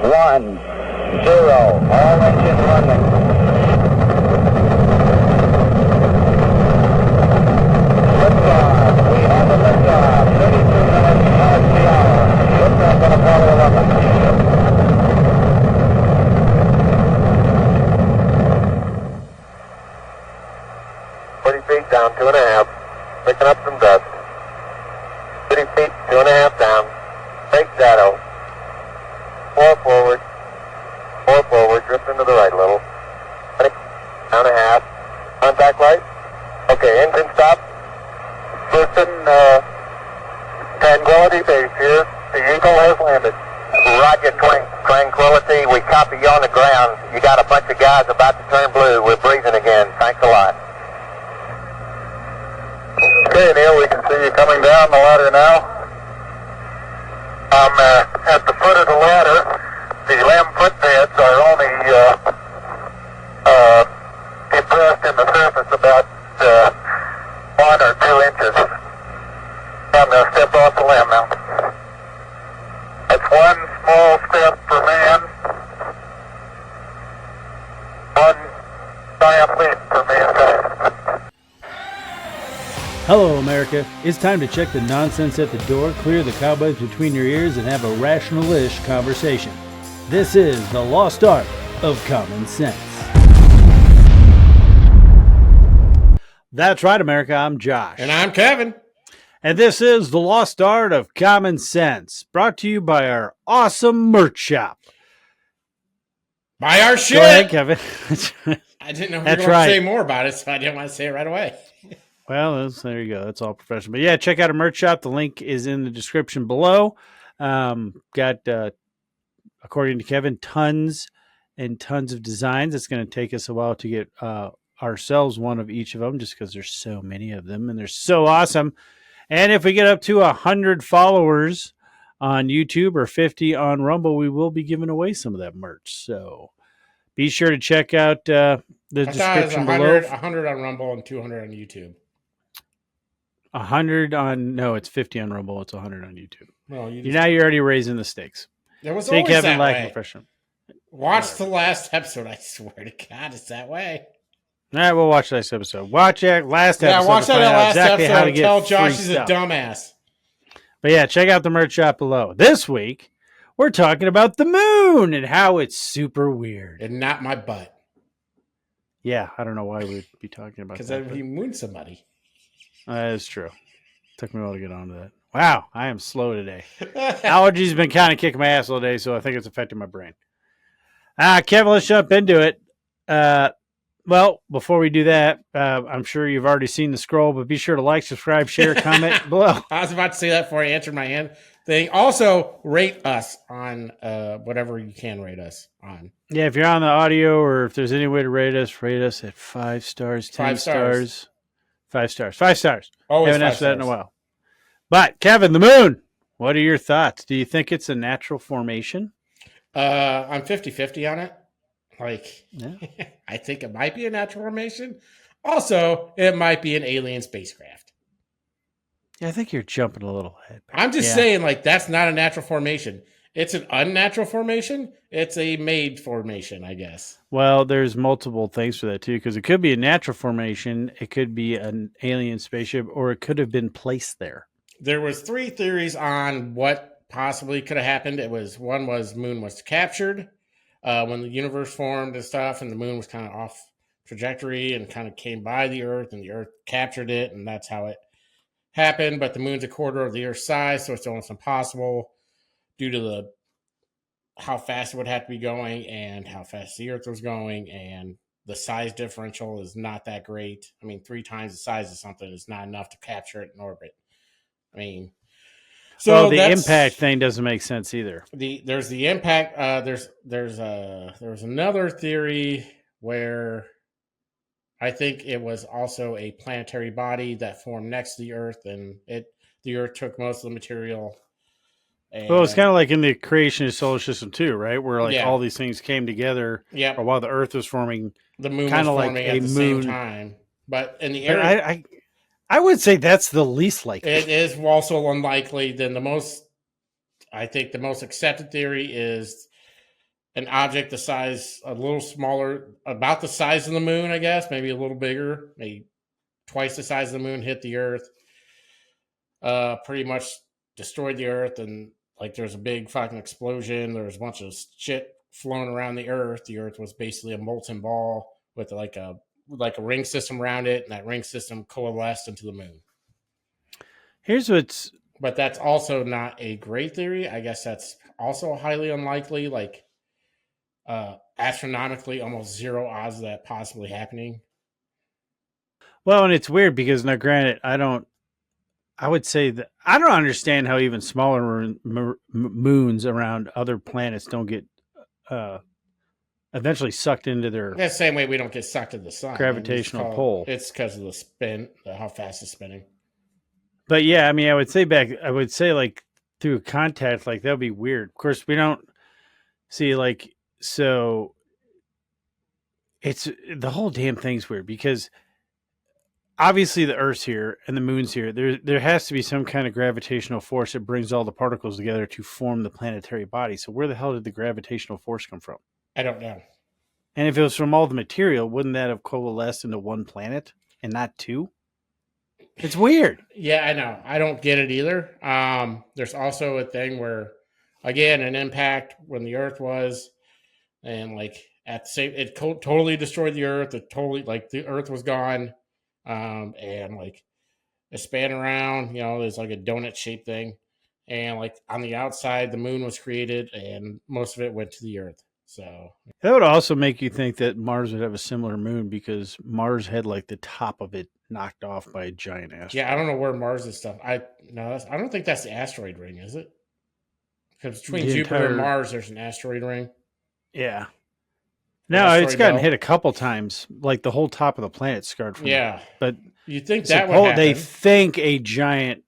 1, 0. All engine running. Liftoff. We have a liftoff. 32 minutes past the hour. Liftoff on Apollo 11. 20 feet down, 2.5. Picking up some dust. 30 feet, 2.5 down. Take shadow. 4 forward. 4 forward. Drift into the right a little. 20, down a half. Contact light. Okay, engine stop. Houston, Tranquility Base here. The Eagle has landed. Roger, Tranquility. We copy you on the ground. You got a bunch of guys about to turn blue. We're breathing again. Thanks a lot. Okay, Neil, we can see you coming down the ladder now. I'm at the foot of the ladder. The LEM footpads are only depressed in the surface about 1 or 2 inches. I'm going to step off the LEM now. That's 1 small step for man, 1 giant leap for mankind. Hello, America. It's time to check the nonsense at the door, clear the cobwebs between your ears, and have a rational-ish conversation. This is the lost art of common sense. That's right, America. I'm Josh. And I'm Kevin. And this is the lost art of common sense, brought to you by our awesome merch shop. Buy our shit. Go ahead, Kevin. I didn't know if you were going to say more about it, so I didn't want to say it right away. Well, there you go. That's all professional. But yeah, check out our merch shop. The link is in the description below. Got, according to Kevin, tons and tons of designs. It's going to take us a while to get ourselves one of each of them, just because there's so many of them and they're so awesome. And if we get up to 100 followers on YouTube or 50 on Rumble, we will be giving away some of that merch. So be sure to check out the description below. 100 on Rumble and 200 on YouTube. 100 on, no, it's 50 on Rumble. It's 100 on YouTube. Well, you're already raising the stakes. It was always that way. Professional. Watch the last episode. I swear to God, it's that way. All right, we'll watch this episode. Watch that last episode. Yeah, watch that last exactly episode. How to get tell Josh free he's stuff. a dumbass. But yeah, check out the merch shop below. This week, we're talking about the moon and how it's super weird. And not my butt. Yeah, I don't know why we'd be talking about that. Because he mooned somebody. That is true. Took me a while to get onto that. Wow, I am slow today. Allergies been kind of kicking my ass all day, so I think it's affecting my brain. Kevin, let's jump into it. Well, before we do that, I'm sure you've already seen the scroll, but be sure to like, subscribe, share, comment below. I was about to say that before I answered my hand thing. Also, rate us on whatever you can rate us on. Yeah, if you're on the audio or if there's any way to rate us at 5 stars, 10 stars. 5 stars. 5 stars. Always haven't 5 answered that in a stars. while. But, Kevin, the moon, what are your thoughts? Do you think it's a natural formation? I'm 50-50 on it. Yeah. I think it might be a natural formation. Also, it might be an alien spacecraft. Yeah, I think you're jumping a little ahead. I'm just saying, that's not a natural formation. It's an unnatural formation. It's a made formation, I guess. Well, there's multiple things for that, too, because it could be a natural formation, it could be an alien spaceship, or it could have been placed there. There was 3 theories on what possibly could have happened. One was moon was captured when the universe formed and stuff, and the moon was kind of off trajectory and kind of came by the Earth, and the Earth captured it, and that's how it happened. But the moon's a quarter of the Earth's size, so it's almost impossible due to how fast it would have to be going and how fast the Earth was going, and the size differential is not that great. I mean, 3 times the size of something is not enough to capture it in orbit. I mean, so the impact thing doesn't make sense either. There's the impact. There was another theory where I think it was also a planetary body that formed next to the Earth, and the Earth took most of the material. Well, it's kind of like in the creation of the solar system too, right? Where Yeah. all these things came together. Yeah. Or while the Earth was forming, The moon was kind of like forming a at the moon. same time, but in the But area, I would say that's the least likely. it is also unlikely. Then I think the most accepted theory is an object the size, a little smaller, about the size of the moon, I guess, maybe a little bigger, maybe twice the size of the moon, hit the Earth, pretty much destroyed the Earth, and like there's a big fucking explosion. There was a bunch of shit flown around the Earth. The Earth was basically a molten ball with like a ring system around it, and that ring system coalesced into the moon. Here's what's But that's also not a great theory. I guess that's also highly unlikely. Like astronomically, almost zero odds of that possibly happening. well, and it's weird because now, granted, I would say that I don't understand how even smaller moons around other planets don't get eventually sucked into their The same way we don't get sucked to the sun. gravitational pull. It's because of the spin, how fast it's spinning. But yeah, I mean, I would say like through contact, like that would be weird. Of course, we don't see like so. It's the whole damn thing's weird because obviously the Earth's here and the Moon's here. There has to be some kind of gravitational force that brings all the particles together to form the planetary body. So where the hell did the gravitational force come from? I don't know. And if it was from all the material, wouldn't that have coalesced into one planet and not two? It's weird. Yeah, I know. I don't get it either. There's also a thing where, again, an impact when the Earth was, and like at the same, it totally destroyed the Earth. It totally like the Earth was gone, and like it span around. You know, there's like a donut shaped thing, and like on the outside, the moon was created, and most of it went to the Earth. So That would also make you think that Mars would have a similar moon because Mars had like the top of it knocked off by a giant asteroid. yeah, I don't know where Mars is stuff. I don't think that's the asteroid ring, is it? Because between The Jupiter entire- and Mars, there's an asteroid ring. Yeah. No, Asteroid it's gotten belt. hit a couple times. Like the whole top of the planet scarred from it. Yeah, But you think that would happen? they think a giant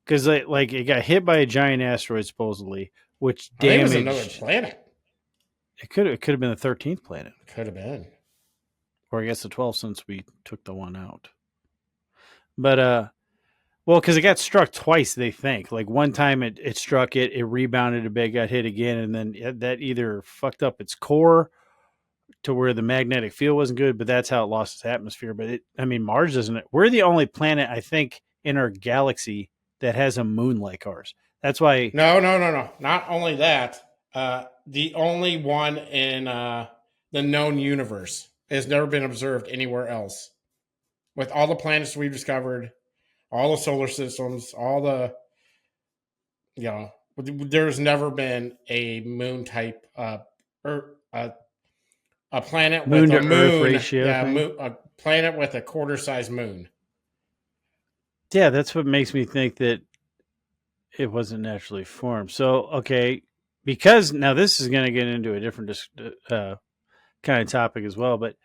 because like it got hit by a giant asteroid supposedly, which I think it was damaged. another planet. It could have been the 13th planet, Could have been. or I guess the 12th since we took the one out. But well, because it got struck twice, they think. Like one time it struck it rebounded a bit, got hit again, and then that either fucked up its core to where the magnetic field wasn't good, but that's how it lost its atmosphere. But Mars doesn't. We're the only planet I think in our galaxy that has a moon like ours. That's why. No. Not only that, the only one in the known universe has never been observed anywhere else. With all the planets we've discovered, all the solar systems, all the, there's never been a moon type, a planet Moon with to a moon Earth ratio thing? a planet with a quarter-sized moon. Yeah, that's what makes me think that it wasn't naturally formed. So, okay, because now this is going to get into a different kind of topic as well, but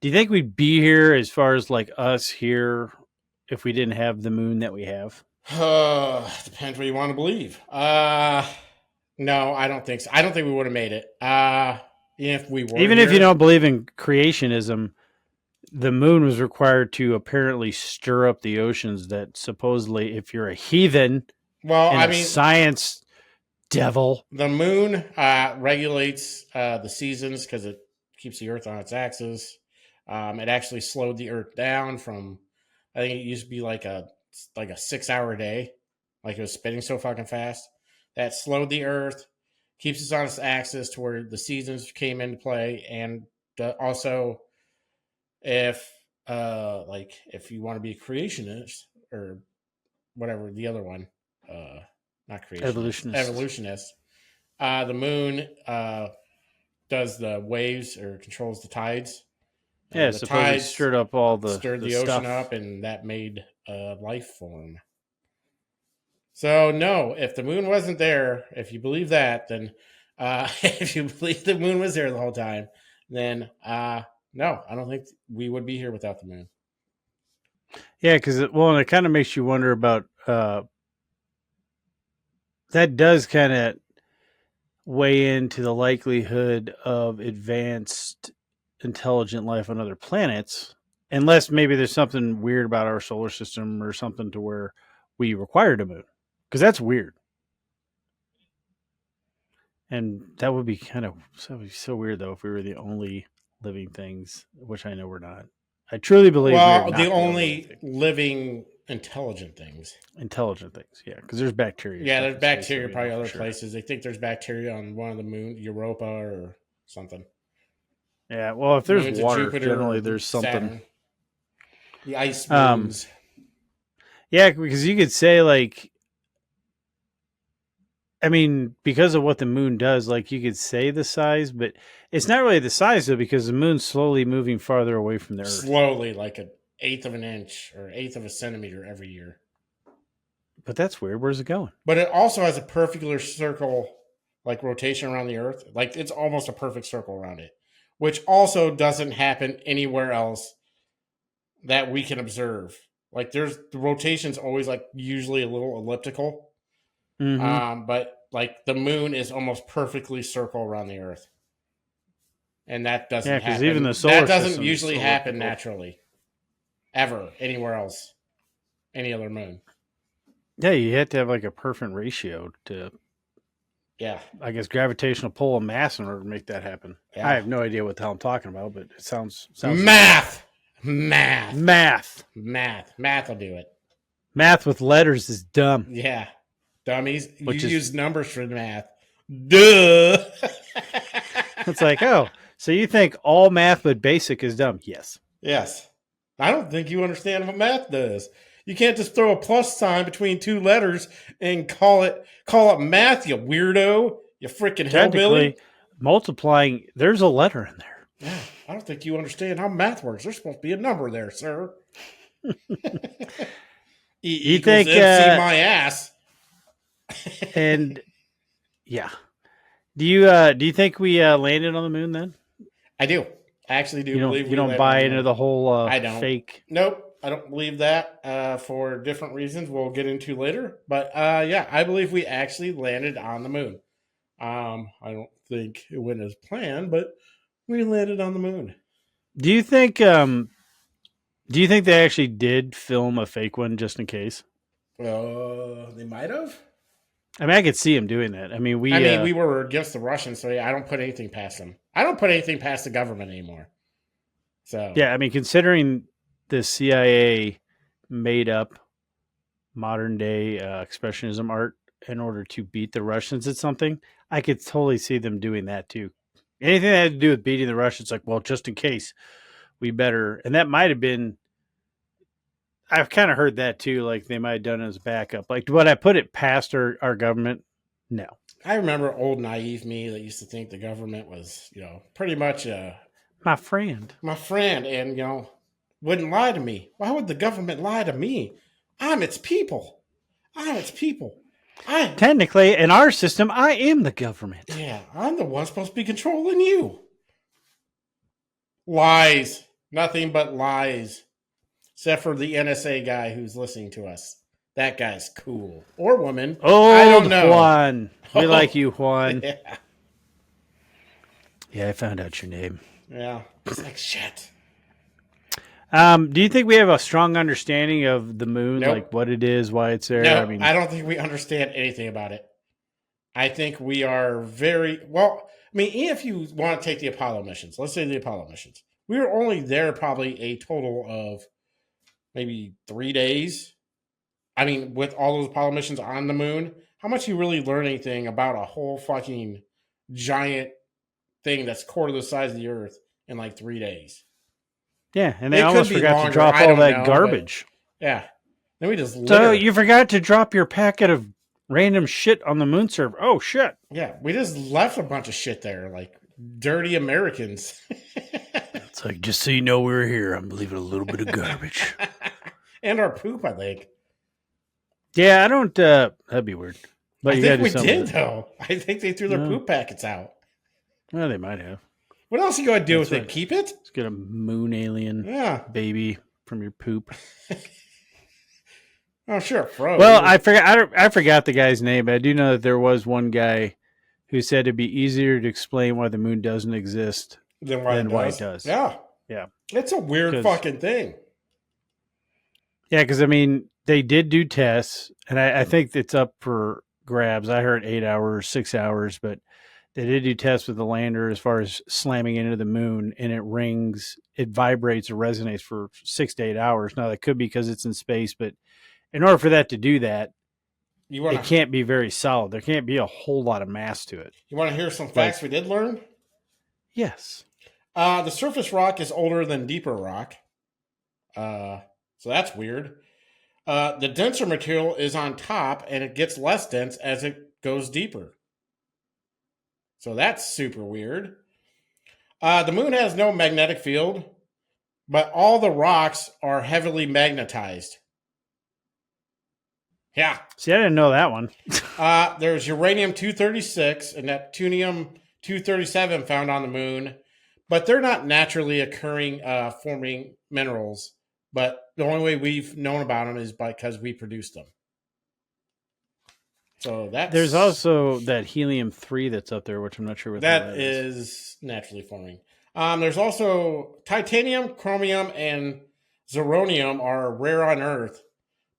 do you think we'd be here as far as like us here if we didn't have the moon that we have? Depends what you want to believe. No, I don't think so. I don't think we would have made it. If we were, Even if you don't believe in creationism, the moon was required to apparently stir up the oceans that supposedly if you're a heathen and a science devil. The moon regulates the seasons because it keeps the Earth on its axis. It actually slowed the Earth down from, I think it used to be like a 6-hour day, like it was spinning so fucking fast. That slowed the Earth, keeps us on its axis to where the seasons came into play, and also if you want to be a creationist or whatever the other one, not creationist, evolutionist, the moon does the waves or controls the tides. Yeah, the supposedly tides stirred up all the ocean stuff up, and that made life form. So no, if the moon wasn't there, if you believe that, then if you believe the moon was there the whole time, then no, I don't think we would be here without the moon. Yeah, because and it kind of makes you wonder about that. Does kind of weigh into the likelihood of advanced intelligent life on other planets, unless maybe there's something weird about our solar system or something to where we required a moon, because that's weird. And that would be so weird though if we were the only living things, which I know we're not. I truly believe we are Well, not the the only living only thing. living intelligent things. Intelligent things, yeah, because there's bacteria. Yeah, stuff there's in space that bacteria we probably know for other sure. places. They think there's bacteria on one of the moon, Europa or something. Yeah, well, if there's Moons of water, Jupiter generally or there's something. Saturn. The ice Um, moons. yeah, because you could say like, I mean, because of what the moon does, like you could say the size, but it's not really the size though, because the moon's slowly moving farther away from the Earth. Slowly, like an eighth of an inch or eighth of a centimeter every year. But that's weird. Where's it going? But it also has a perfect circle, like rotation around the Earth. Like it's almost a perfect circle around it, which also doesn't happen anywhere else that we can observe. Like the rotation's always like usually a little elliptical, but like the moon is almost perfectly circle around the Earth, and that doesn't Yeah, because happen. even the solar That doesn't system's usually happen elliptical. naturally, ever anywhere else, any other moon. Yeah, you have to have like a perfect ratio to, Yeah, I guess, gravitational pull and mass in order to make that happen. yeah. I have no idea what the hell I'm talking about, but it sounds Math. Math Will do it. Math with letters is dumb. Yeah, dummies. Which You is- use numbers for math. Duh. It's like, oh, so you think all math but basic is dumb? Yes. Yes. I don't think you understand what math does. You can't just throw a plus sign between two letters and call it math, you weirdo. You freaking hillbilly. Technically, multiplying, there's a letter in there. Yeah, I don't think you understand how math works. There's supposed to be a number there, sir. You equals think, MC my ass. And yeah. Do you think we landed on the moon then? I do. I actually do believe you don't buy into the whole I don't. fake. Nope. I don't believe that for different reasons we'll get into later. But yeah, I believe we actually landed on the moon. I don't think it went as planned, but we landed on the moon. Do you think they actually did film a fake one just in case? They might have. I mean, I could see him doing that. I mean, we were against the Russians, so yeah, I don't put anything past them. I don't put anything past the government anymore. So yeah, I mean, considering the CIA made up modern day expressionism art in order to beat the Russians at something, I could totally see them doing that too. Anything that had to do with beating the Russians, like, well, just in case, we better. And that might have been. I've kind of heard that too. Like they might have done it as backup. Like, would I put it past our government? No. I remember old naive me that used to think the government was, pretty much my friend, and wouldn't lie to me. Why would the government lie to me? I'm its people. Technically, in our system, I am the government. Yeah, I'm the one supposed to be controlling you. Lies. Nothing but lies. Except for the NSA guy who's listening to us. That guy's cool. Or woman. I don't know. Juan. We like you, Juan. Yeah. Yeah, I found out your name. Yeah. It's like shit. Do you think we have a strong understanding of the moon? Nope. Like what it is, why it's there? No, I don't think we understand anything about it. I think we are very well. I mean, if you want to take the Apollo missions, let's say the Apollo missions, we were only there probably a total of maybe 3 days. I mean, with all those Apollo missions on the moon, how much you really learn anything about a whole fucking giant thing that's quarter the size of the Earth in like 3 days? Yeah, and they almost forgot to drop all that garbage. Yeah. Then we just So you forgot to drop your packet of random shit on the moon server. Oh, shit. Yeah, we just left a bunch of shit there, like dirty Americans. It's like, just so you know we were here, I'm leaving a little bit of garbage. And our poop, I think. Yeah, I don't, that'd be weird. But I think we did, though. I think they threw their poop packets out. Well, they might have. What else are you going to do with it? Keep it? Let's get a moon alien baby from your poop. Oh, sure. Froze. Well, I forgot the guy's name, but I do know that there was one guy who said it'd be easier to explain why the moon doesn't exist than why it does. Yeah. Yeah. It's a weird fucking thing. Yeah, because, I mean, they did do tests, and I think it's up for grabs. I heard 8 hours, 6 hours, but They did do tests with the lander as far as slamming into the moon, and it rings, it vibrates or resonates for 6 to 8 hours. Now that could be because it's in space, but in order for that to do that, You it want to can't be very solid. There can't be a whole lot of mass to it. hear some facts we did learn? Yes. The surface rock is older than deeper rock. So that's weird. The denser material is on top, and it gets less dense as it goes deeper. So that's super weird. The moon has no magnetic field, but all the rocks are heavily magnetized. Yeah. See, I didn't know that one. There's uranium-236 and neptunium-237 found on the moon, but they're not naturally occurring forming minerals. But the only way we've known about them is because we produced them. So There's also that helium-3 that's up there, which I'm not sure what that is naturally forming. There's also titanium, chromium, and zirconium are rare on Earth,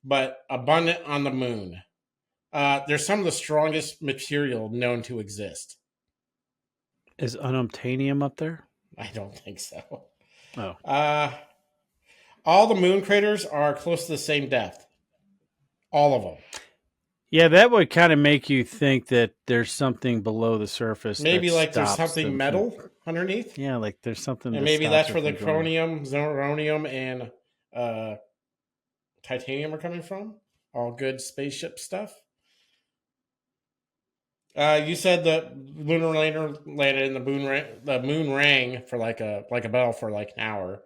but abundant on the moon. They're some of the strongest material known to exist. Is unobtainium up there? I don't think so. Oh. All the moon craters are close to the same depth. All of them. Yeah, that would kind of make you think that there's something below the surface. Maybe that like there's stops something them metal from- underneath. Yeah, like there's something. And that maybe stops that's it where the from going. chromium, zirconium, and titanium are coming from. All good spaceship stuff. You said the lunar lander landed and the moon rang for like a bell for like an hour.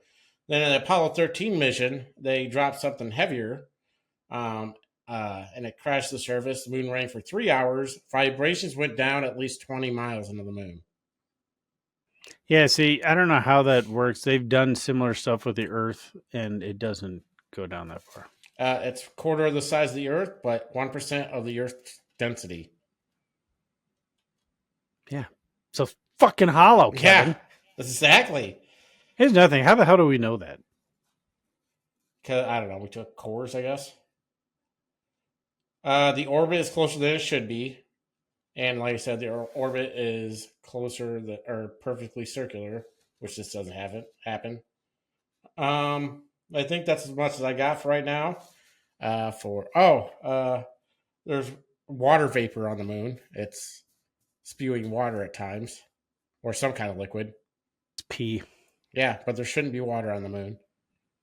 Then in the Apollo 13 mission, they dropped something heavier, and it crashed the surface. The moon rang for 3 hours. Vibrations went down at least 20 miles into the moon. Yeah, see, I don't know how that works. They've done similar stuff with the Earth, and it doesn't go down that far. It's a quarter of the size of the Earth, but 1% of the Earth's density. Yeah. So fucking hollow, Kevin. Yeah, exactly. Here's nothing. How the hell do we know that? Cause I don't know. We took cores, I guess. The orbit is closer than it should be, and like I said, the orbit is closer or perfectly circular, which just doesn't happen. I think that's as much as I got for right now. There's water vapor on the moon. It's spewing water at times, or some kind of liquid. It's pee. Yeah, but there shouldn't be water on the moon,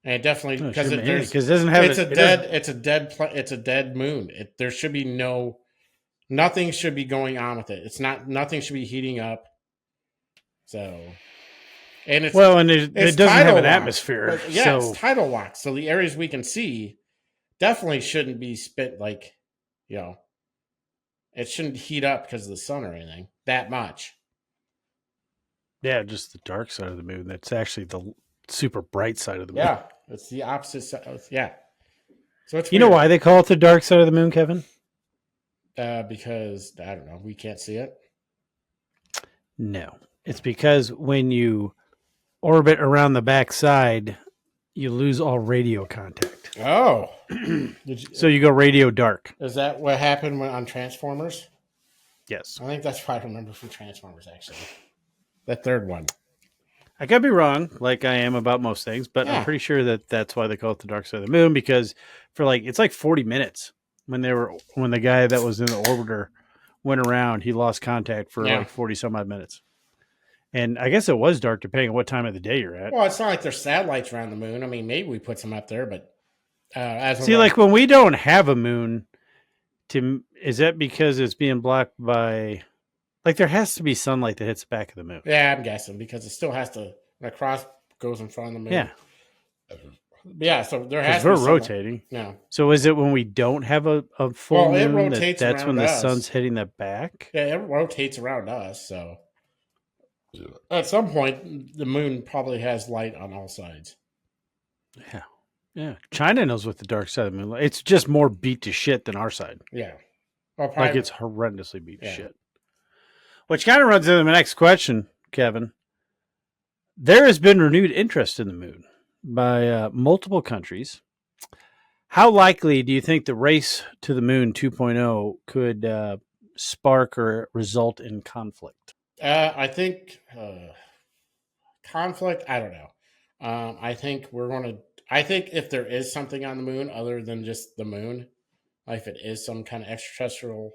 and it definitely Because because it doesn't have. it's a dead moon. There should be nothing should be going on with it. Nothing should be heating up. So, and it doesn't have an atmosphere. It's tidal locked. So the areas we can see definitely shouldn't be spent it shouldn't heat up because of the sun or anything that much. Yeah, just the dark side of the moon. That's actually the super bright side of the moon. Yeah, it's the opposite side. Yeah. So it's You know why they call it the dark side of the moon, Kevin? Because I don't know, we can't see it. No, it's because when you orbit around the backside, you lose all radio contact. Oh, So you go radio dark. Is that what happened on Transformers? Yes, I think that's what I remember from Transformers. Actually, the third one. I could be wrong, like I am about most things, but I'm pretty sure that that's why they call it the dark side of the moon, because it's like 40 minutes when the guy that was in the orbiter went around, he lost contact for like 40 some odd minutes. And I guess it was dark depending on what time of the day you're at. Well, it's not like there's satellites around the moon. I mean, maybe we put some up there, but when we don't have a moon, is that because it's being blocked by? Like, there has to be sunlight that hits the back of the moon. Yeah, I'm guessing, because it still has to. When a cross goes in front of the moon. Yeah. Yeah, so there has to be we're rotating. Yeah. So is it when we don't have a full moon? It rotates that's when around us. The sun's hitting the back? Yeah, it rotates around us. So at some point, the moon probably has light on all sides. Yeah. Yeah. China knows what the dark side of the moon is. It's just more beat to shit than our side. Yeah. Well, like it's horrendously beat to shit. Which kind of runs into the next question, Kevin. There has been renewed interest in the moon by multiple countries. How likely do you think the race to the moon 2.0 could spark or result in conflict? I think conflict. I don't know. I think we're going to. I think if there is something on the moon other than just the moon, like if it is some kind of extraterrestrial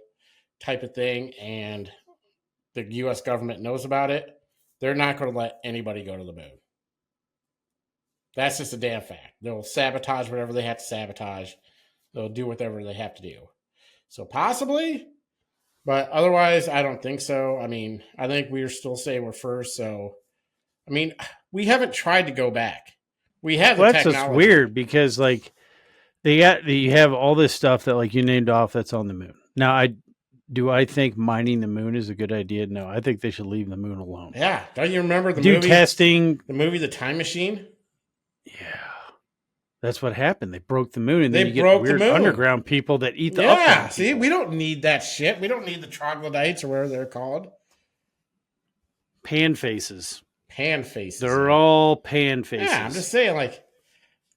type of thing, and the U.S. government knows about it, they're not going to let anybody go to the moon. That's just a damn fact. They'll sabotage whatever they have to sabotage. They'll do whatever they have to do. So possibly, but otherwise, I don't think so. I mean, I think we're still saying we're first. So, I mean, we haven't tried to go back. We have the Well, that's technology. just weird because like you have all this stuff that like you named off that's on the moon. Now, I think mining the moon is a good idea? No, I think they should leave the moon alone. Yeah, don't you remember the Do movie? testing. The movie, The Time Machine. Yeah, that's what happened. They broke the moon, and They then you broke get the weird moon. underground people that eat the Yeah, upground see, people. we don't need that shit. We don't need the troglodytes or whatever they're called. Pan faces. Pan faces. They're all pan faces. Yeah, I'm just saying, like,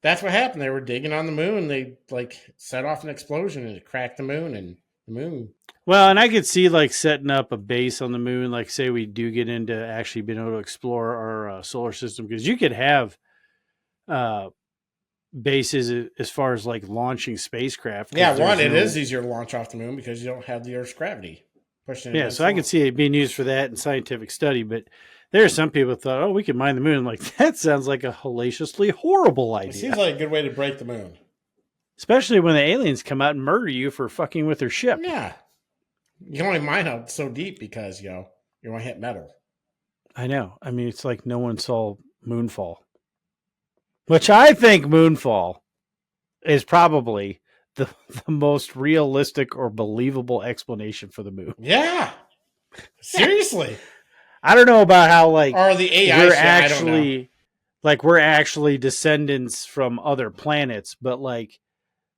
that's what happened. They were digging on the moon. They, like, set off an explosion and it cracked the moon, and the moon. Well, and I could see like setting up a base on the moon, like say we do get into actually being able to explore our solar system, because you could have bases as far as like launching spacecraft. Yeah, one, it is easier to launch off the moon because you don't have the Earth's gravity pushing it. Yeah, so I could see it being used for that in scientific study, but there are some people that thought, oh, we could mine the moon. I'm like, that sounds like a hellaciously horrible idea. It seems like a good way to break the moon. Especially when the aliens come out and murder you for fucking with their ship. Yeah. You can only mine out so deep because, you want to hit metal. I know. I mean, it's like no one saw Moonfall. Which I think Moonfall is probably the most realistic or believable explanation for the moon. Yeah. Seriously. I don't know about how like or the AI we're shit, actually like we're actually descendants from other planets, but like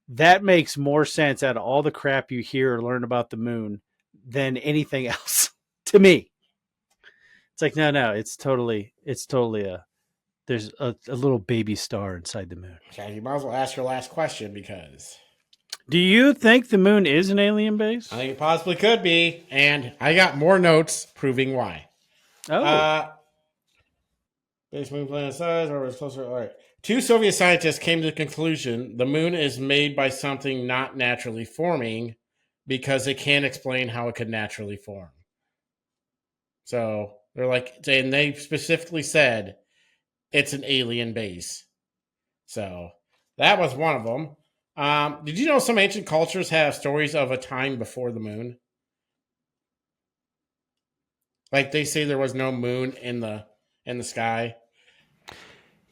that makes more sense out of all the crap you hear or learn about the moon than anything else to me. It's like no, it's totally there's a little baby star inside the moon. Okay, you might as well ask your last question because Do you think the moon is an alien base? I think it possibly could be, and I got more notes proving why. Oh, Base moon planet size, or it's closer. All right. 2 Soviet scientists came to the conclusion the moon is made by something not naturally forming because they can't explain how it could naturally form. So they're like, and they specifically said it's an alien base. So that was one of them. Did you know some ancient cultures have stories of a time before the moon? Like they say there was no moon in the sky.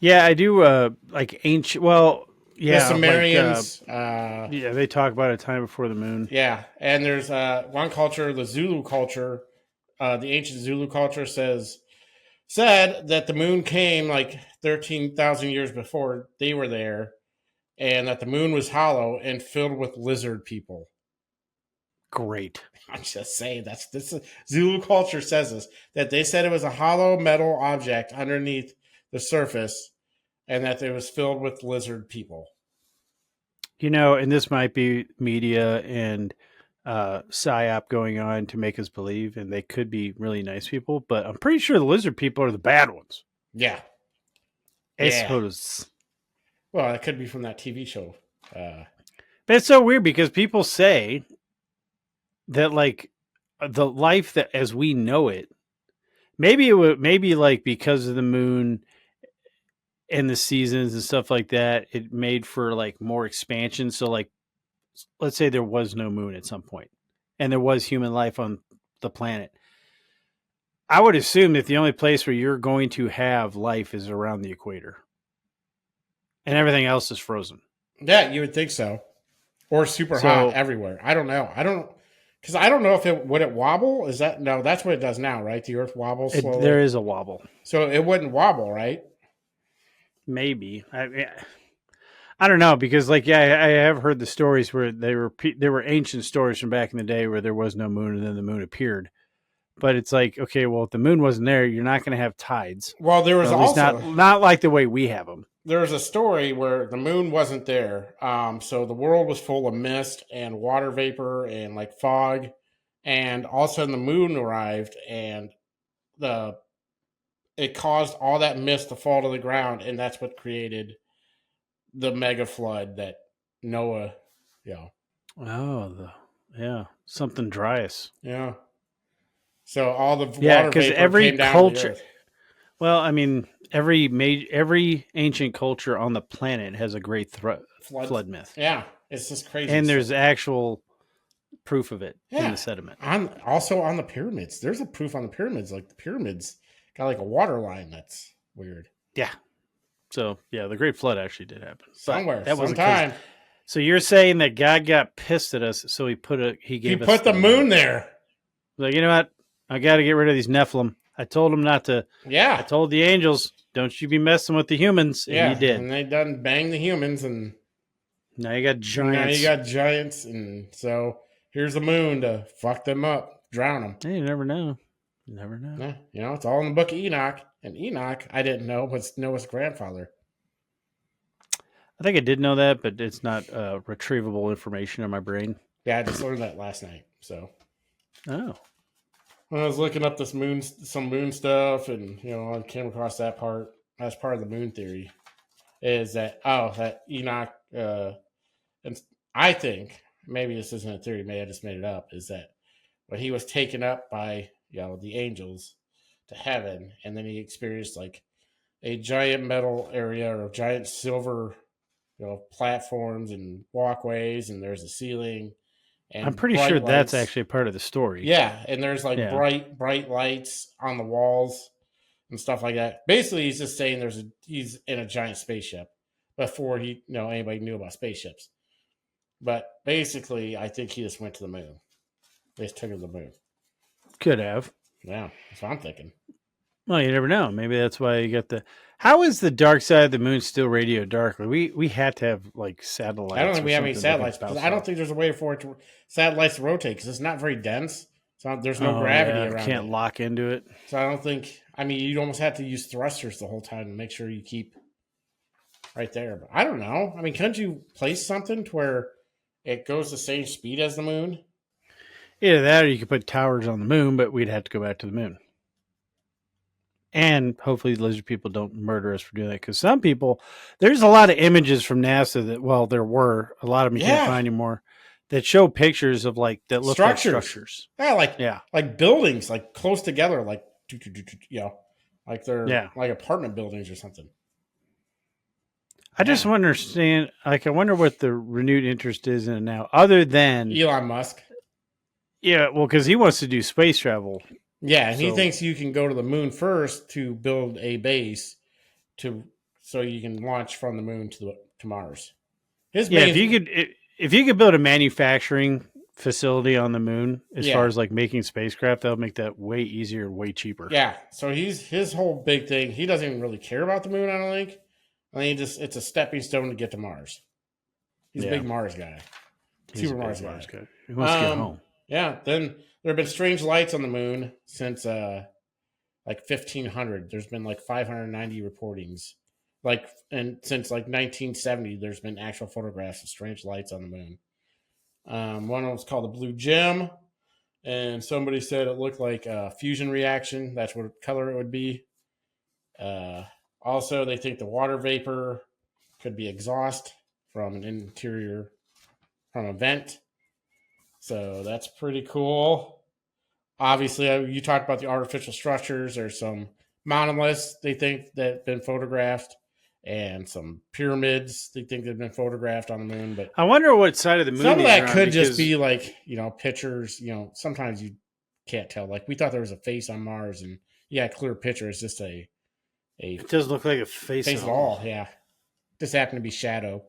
yeah, I do. Like ancient. Well, yeah, The Sumerians. yeah, they talk about a time before the moon. Yeah, and there's one culture, the Zulu culture. The ancient Zulu culture said that the moon came like 13,000 years before they were there, and that the moon was hollow and filled with lizard people. Great. I'm just saying this Zulu culture says this, that they said it was a hollow metal object underneath the surface and that it was filled with lizard people. You know, and this might be media and psyop going on to make us believe, and they could be really nice people, but I'm pretty sure the lizard people are the bad ones. Yeah. I suppose. Well, it could be from that TV show. But it's so weird because people say that like the life that as we know it, maybe like because of the moon and the seasons and stuff like that, it made for like more expansion. So like, let's say there was no moon at some point and there was human life on the planet. I would assume that the only place where you're going to have life is around the equator and everything else is frozen. Yeah, you would think so. Or super hot everywhere. I don't know. Because I don't know if would it wobble? Is that no? That's what it does now, right? The Earth wobbles slowly. There is a wobble, so it wouldn't wobble, right? Maybe. I don't know because, like, yeah, I have heard the stories where there were ancient stories from back in the day where there was no moon and then the moon appeared. But it's like, okay, well, if the moon wasn't there, you're not going to have tides. Well, there was also not like the way we have them. There was a story where the moon wasn't there, so the world was full of mist and water vapor and like fog, and all of a sudden the moon arrived and it caused all that mist to fall to the ground, and that's what created the mega flood that Noah, Something Dryas. yeah. So all the Yeah, water because vapor every came down to the culture. earth. Well, I mean, every ancient culture on the planet has a great flood myth, Yeah, it's just crazy. and there's actual proof of it in the sediment. Also on the pyramids. There's a proof on the pyramids. Like the pyramids got like a water line that's weird. Yeah. So yeah, the Great Flood actually did happen Somewhere, that wasn't sometime. So you're saying that God got pissed at us, so he put the moon there. Like, you know what? I got to get rid of these Nephilim. I told him not to. Yeah. I told the angels, don't you be messing with the humans, and he did. And they done bang the humans, and now you got giants. And so here's the moon to fuck them up, drown them. Hey, you never know. You never know. Yeah, you know, it's all in the book of Enoch. And Enoch, I didn't know, was Noah's grandfather. I think I did know that, but it's not retrievable information in my brain. Yeah, I just learned that last night. So, oh, when I was looking up some moon stuff, and I came across that part. That's part of the moon theory. Is that that Enoch? And I think maybe this isn't a theory. Maybe I just made it up. Is that when he was taken up by the angels to heaven, and then he experienced like a giant metal area or giant silver platforms and walkways, and there's a ceiling. And I'm pretty sure that's actually part of the story. Yeah, and there's like bright lights on the walls and stuff like that. Basically, he's just saying he's in a giant spaceship before anybody knew about spaceships. But basically, I think he just went to the moon. They just took him to the moon. Could have. Yeah, that's what I'm thinking. Well, you never know. Maybe that's why you got the. How is the dark side of the moon still radio dark? We had to have like satellites. I don't think we have any satellites because I don't think there's a way for satellites to rotate because it's not very dense. So there's no gravity around. Can't lock into it. So I don't think. I mean, you'd almost have to use thrusters the whole time to make sure you keep right there. But I don't know. I mean, couldn't you place something to where it goes the same speed as the moon? Either that, or you could put towers on the moon, but we'd have to go back to the moon. And hopefully the lizard people don't murder us for doing that. Because some people, there's a lot of images from NASA that, there were, a lot of them you can't find anymore, that show pictures of that look like structures. Yeah, like buildings, like close together, like, like they're like apartment buildings or something. I just understand, I wonder what the renewed interest is in it now, other than Elon Musk. Yeah, well, because he wants to do space travel. Yeah, and he thinks you can go to the moon first to build a base so you can launch from the moon to Mars. If you could build a manufacturing facility on the moon as far as making spacecraft, that would make that way easier, way cheaper. Yeah, so his whole big thing, he doesn't even really care about the moon, I don't think. I think it's a stepping stone to get to Mars. He's a big Mars guy. Super Mars guy. He wants to get home. Yeah, then there have been strange lights on the moon since 1500. There's been 590 reportings. And since 1970, there's been actual photographs of strange lights on the moon. One was called the Blue Gem, and somebody said it looked like a fusion reaction. That's what color it would be. Also, they think the water vapor could be exhaust from a vent. So that's pretty cool. Obviously, you talked about the artificial structures. There's some monoliths they think that have been photographed, and some pyramids they think have been photographed on the moon. But I wonder what side of the moon. Some of that could just be pictures. Sometimes you can't tell. We thought there was a face on Mars, and clear picture is just a. It doesn't look like a face at all. Yeah, just happened to be shadow.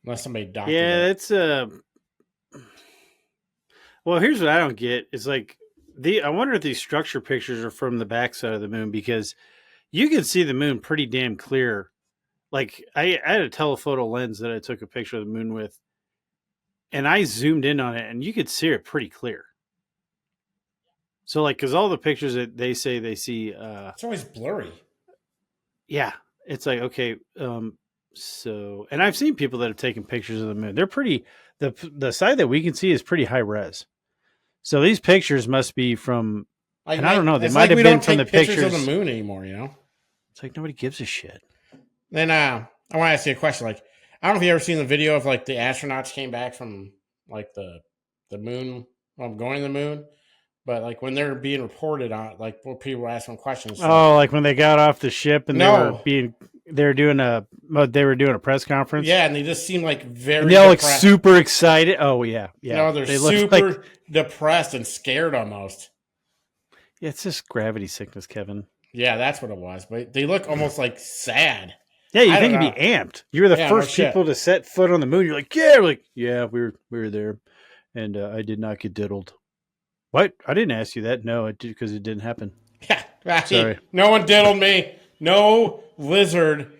Unless somebody doctored it. Yeah, it's Well, here's what I don't get. It's I wonder if these structure pictures are from the backside of the moon, because you can see the moon pretty damn clear. I had a telephoto lens that I took a picture of the moon with, and I zoomed in on it, and you could see it pretty clear. So, because all the pictures that they say they see... it's always blurry. Yeah. It's okay, so... And I've seen people that have taken pictures of the moon. They're pretty... The side that we can see is pretty high res. So these pictures must be from Like, And I don't know. They it's might like have we been don't from take the pictures pictures. of the moon anymore, you know? It's like nobody gives a shit. Then I want to ask you a question. Like, I don't know if you ever seen the video of like the astronauts came back from like the moon, going to the moon, but like when they're being reported on, like when people were asking questions. Oh, like when they got off the ship and No. they were doing a press conference. Yeah, and they just seem like very And they all look depressed. super excited. Oh yeah, yeah. No, they're they look super like, depressed and scared almost. yeah, it's just gravity sickness, Kevin. Yeah, that's what it was. But they look almost like sad. Yeah, you I think don't you'd be know. amped. You were the Yeah, first no shit. people to set foot on the moon. You're like, yeah, we were there, and I did not get diddled. What? I didn't ask you that. No, it did because it didn't happen. Yeah, right. Sorry. No one diddled me. No lizard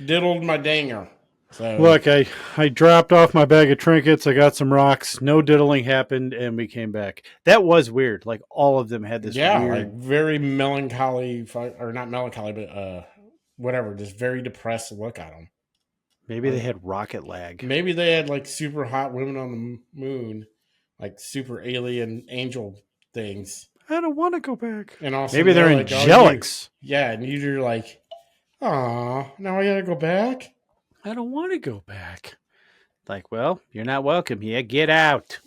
diddled my dinger. So Look, I dropped off my bag of trinkets. I got some rocks. No diddling happened, and we came back. That was weird. Like all of them had this yeah, weird. like very melancholy, or not melancholy, but whatever, just very depressed look at them. Maybe they had rocket lag. Maybe they had like super hot women on the moon, like super alien angel things. I don't want to go back. And also Maybe they're like, angelics. Yeah, and you're like, oh, now I gotta go back. I don't want to go back. Like, well, you're not welcome here. Get out.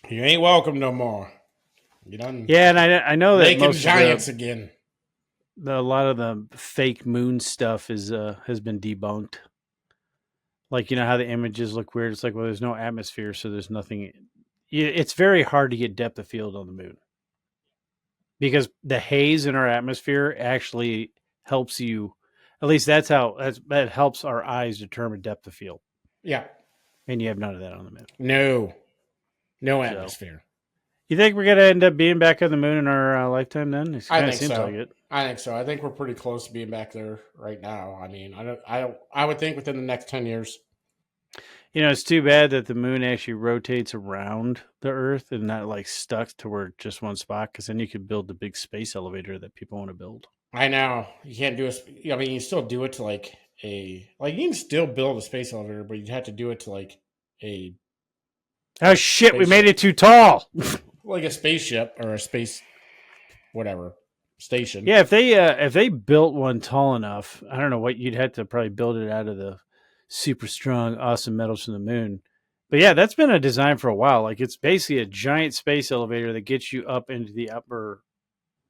You ain't welcome no more. You done Yeah, and I know that making most giants again. a lot of the fake moon stuff has been debunked. Like, you know how the images look weird? It's like, well, there's no atmosphere, so there's nothing. It's very hard to get depth of field on the moon because the haze in our atmosphere actually helps you. At least that helps our eyes determine depth of field. Yeah. And you have none of that on the moon. No atmosphere. You think we're gonna end up being back on the moon in our lifetime? Then it I kind of think seems so. like it. I think so. I think we're pretty close to being back there right now. I mean, I would think within the next 10 years. You know, it's too bad that the moon actually rotates around the Earth and not like stuck to where just one spot. Because then you could build the big space elevator that people want to build. I know you can't do I mean, you still do it to like you can still build a space elevator, but you'd have to do it to like a. Oh shit! We spaceship. made it too tall. Like a spaceship or a space, whatever station. Yeah, if they built one tall enough, I don't know what you'd have to probably build it out of the super strong, awesome metals from the moon. But yeah, that's been a design for a while. Like it's basically a giant space elevator that gets you up into the upper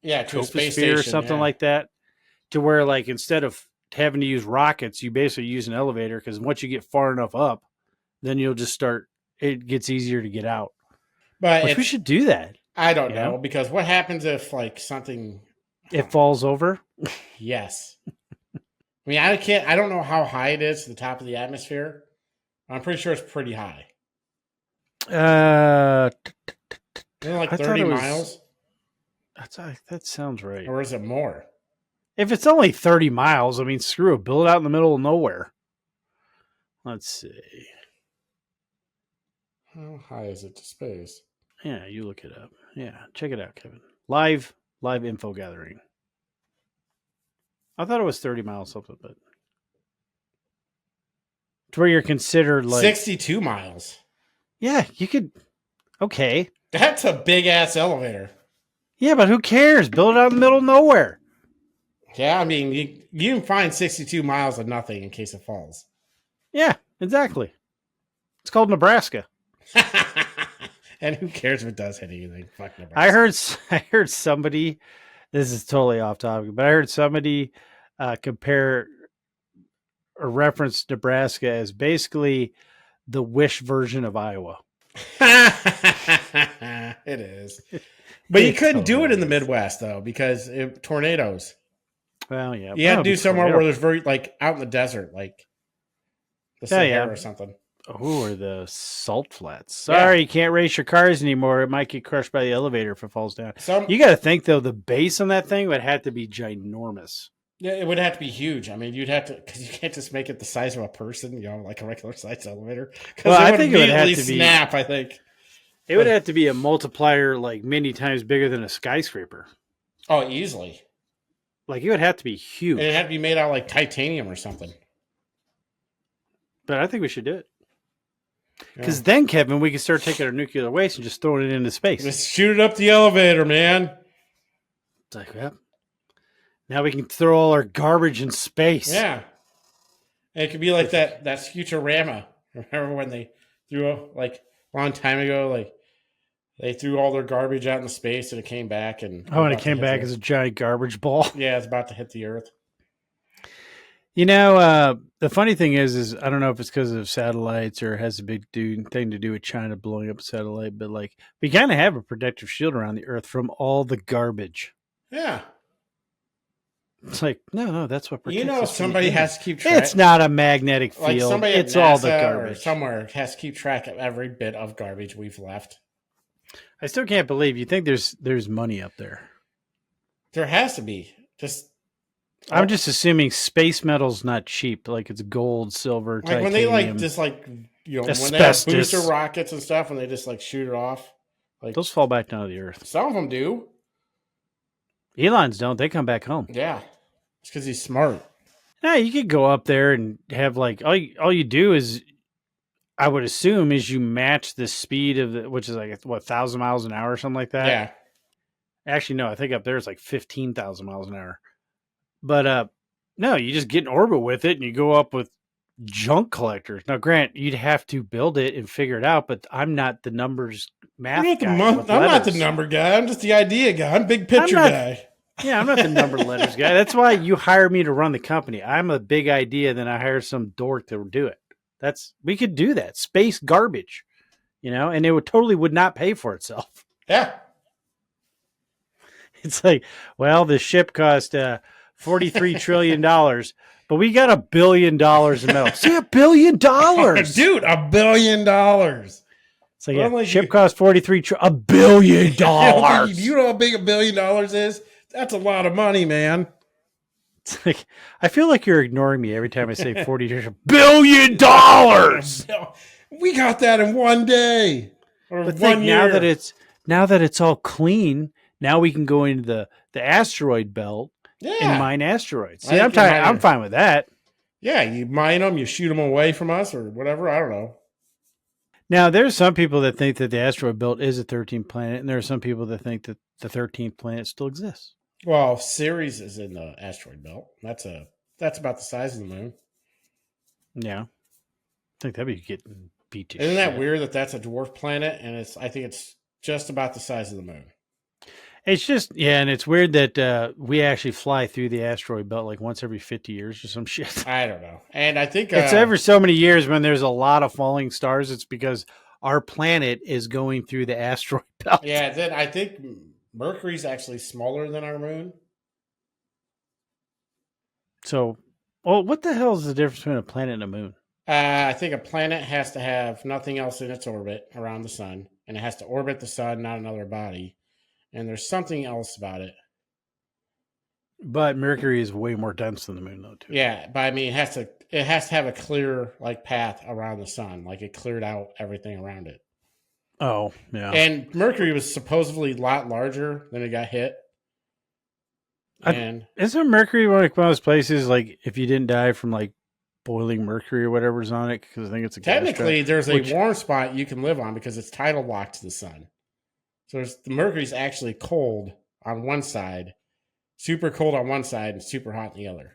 to a space troposphere station or something like that, to where like instead of having to use rockets, you basically use an elevator because once you get far enough up, then you'll just start. It gets easier to get out. But we should do that. I don't know because what happens if like something it falls over? Yes. I mean, I don't know how high it is to the top of the atmosphere. I'm pretty sure it's pretty high. Like 30 miles? That sounds right. Or is it more? If it's only 30 miles, I mean, screw it. Build it out in the middle of nowhere. Let's see. How high is it to space? Yeah, you look it up. Yeah, check it out, Kevin. Live info gathering. I thought it was 30 miles something, but to where you're considered like 62 miles. Yeah, you could. Okay, that's a big ass elevator. Yeah, but who cares? Build it out in the middle of nowhere. Yeah, I mean, you can find 62 miles of nothing in case it falls. Yeah, exactly. It's called Nebraska. And who cares if it does hit anything? Fuck Nebraska. I heard somebody. This is totally off topic, but I heard somebody compare or reference Nebraska as basically the Wish version of Iowa. It is, but you couldn't do it in the Midwest though because tornadoes. Well, yeah, you had to do somewhere where there's very like out in the desert, like the Sahara or something. Oh, or the salt flats. Sorry, you can't race your cars anymore. It might get crushed by the elevator if it falls down. You got to think, though, the base on that thing would have to be ginormous. Yeah, it would have to be huge. I mean, you'd have to, because you can't just make it the size of a person, like a regular size elevator. Because I think it would have to snap, I think. It would have to be a multiplier like many times bigger than a skyscraper. Oh, easily. Like, it would have to be huge. And it'd have to be made out of like titanium or something. But I think we should do it. Because then, Kevin, we can start taking our nuclear waste and just throwing it into space. Just shoot it up the elevator, man. It's like, yep. Now we can throw all our garbage in space. Yeah. And it could be like that's Futurama. Remember when they threw like a long time ago, like they threw all their garbage out in space and it came back and Oh, and it came back as a giant garbage ball. Yeah, it's about to hit the Earth. You know, the funny thing is I don't know if it's because of satellites or it has a big thing to do with China blowing up a satellite, but like we kind of have a protective shield around the Earth from all the garbage. Yeah. It's like, no, that's what protects us. Somebody has to keep track. It's not a magnetic field. Like somebody it's at NASA all the garbage. or somewhere has to keep track of every bit of garbage we've left. I still can't believe you think there's money up there. There has to be. I'm just assuming space metal's not cheap. Like it's gold, silver, like titanium. when they when they have booster rockets and stuff and they just like shoot it off. Like those fall back down to the Earth. Some of them do. Elon's don't. They come back home. Yeah. It's because he's smart. Yeah, you could go up there and have like all you do is, I would assume, is you match the speed of which is like 1,000 miles an hour or something like that. Yeah. Actually, no, I think up there it's like 15,000 miles an hour. But no, you just get in orbit with it and you go up with junk collectors. Now, Grant, you'd have to build it and figure it out, but I'm not the numbers math guy. I'm not the number guy. I'm just the idea guy. I'm big picture guy. Yeah, I'm not the number letters guy. That's why you hire me to run the company. I'm a big idea, then I hire some dork to do it. We could do that. Space garbage, and it would not pay for itself. Yeah. It's like, well, the ship cost $43 trillion, but we got $1 billion in metal. See, $1 billion. Dude, $1 billion. It's like, ship cost $1 billion. Do you know how big $1 billion is? That's a lot of money, man. It's like, I feel like you're ignoring me every time I say $40 billion. We got that in one day. Or but one year. Now that it's all clean, now we can go into the asteroid belt and mine asteroids. See, I'm fine with that. Yeah, you mine them, you shoot them away from us or whatever. I don't know. Now, there's some people that think that the asteroid belt is a 13th planet, and there are some people that think that the 13th planet still exists. Well, Ceres is in the asteroid belt. That's about the size of the moon. Yeah, I think that'd be getting beat to Isn't shit. that weird that that's a dwarf planet and I think it's just about the size of the moon. It's just, and it's weird that we actually fly through the asteroid belt like once every 50 years or some shit. I don't know. And I think it's every so many years when there's a lot of falling stars. It's because our planet is going through the asteroid belt. Yeah, then I think Mercury's actually smaller than our moon. So, what the hell is the difference between a planet and a moon? I think a planet has to have nothing else in its orbit around the sun, and it has to orbit the sun, not another body. And there's something else about it. But Mercury is way more dense than the moon, though, too. Yeah, but I mean, it has to have a clear path around the sun, like it cleared out everything around it. Oh, yeah. And Mercury was supposedly a lot larger than it got hit. And isn't Mercury one of those places, like, if you didn't die from, like, boiling mercury or whatever's on it? Because I think it's a technically, there's a warm spot you can live on because it's tidal locked to the sun. So the Mercury's actually cold on one side, super cold on one side, and super hot on the other.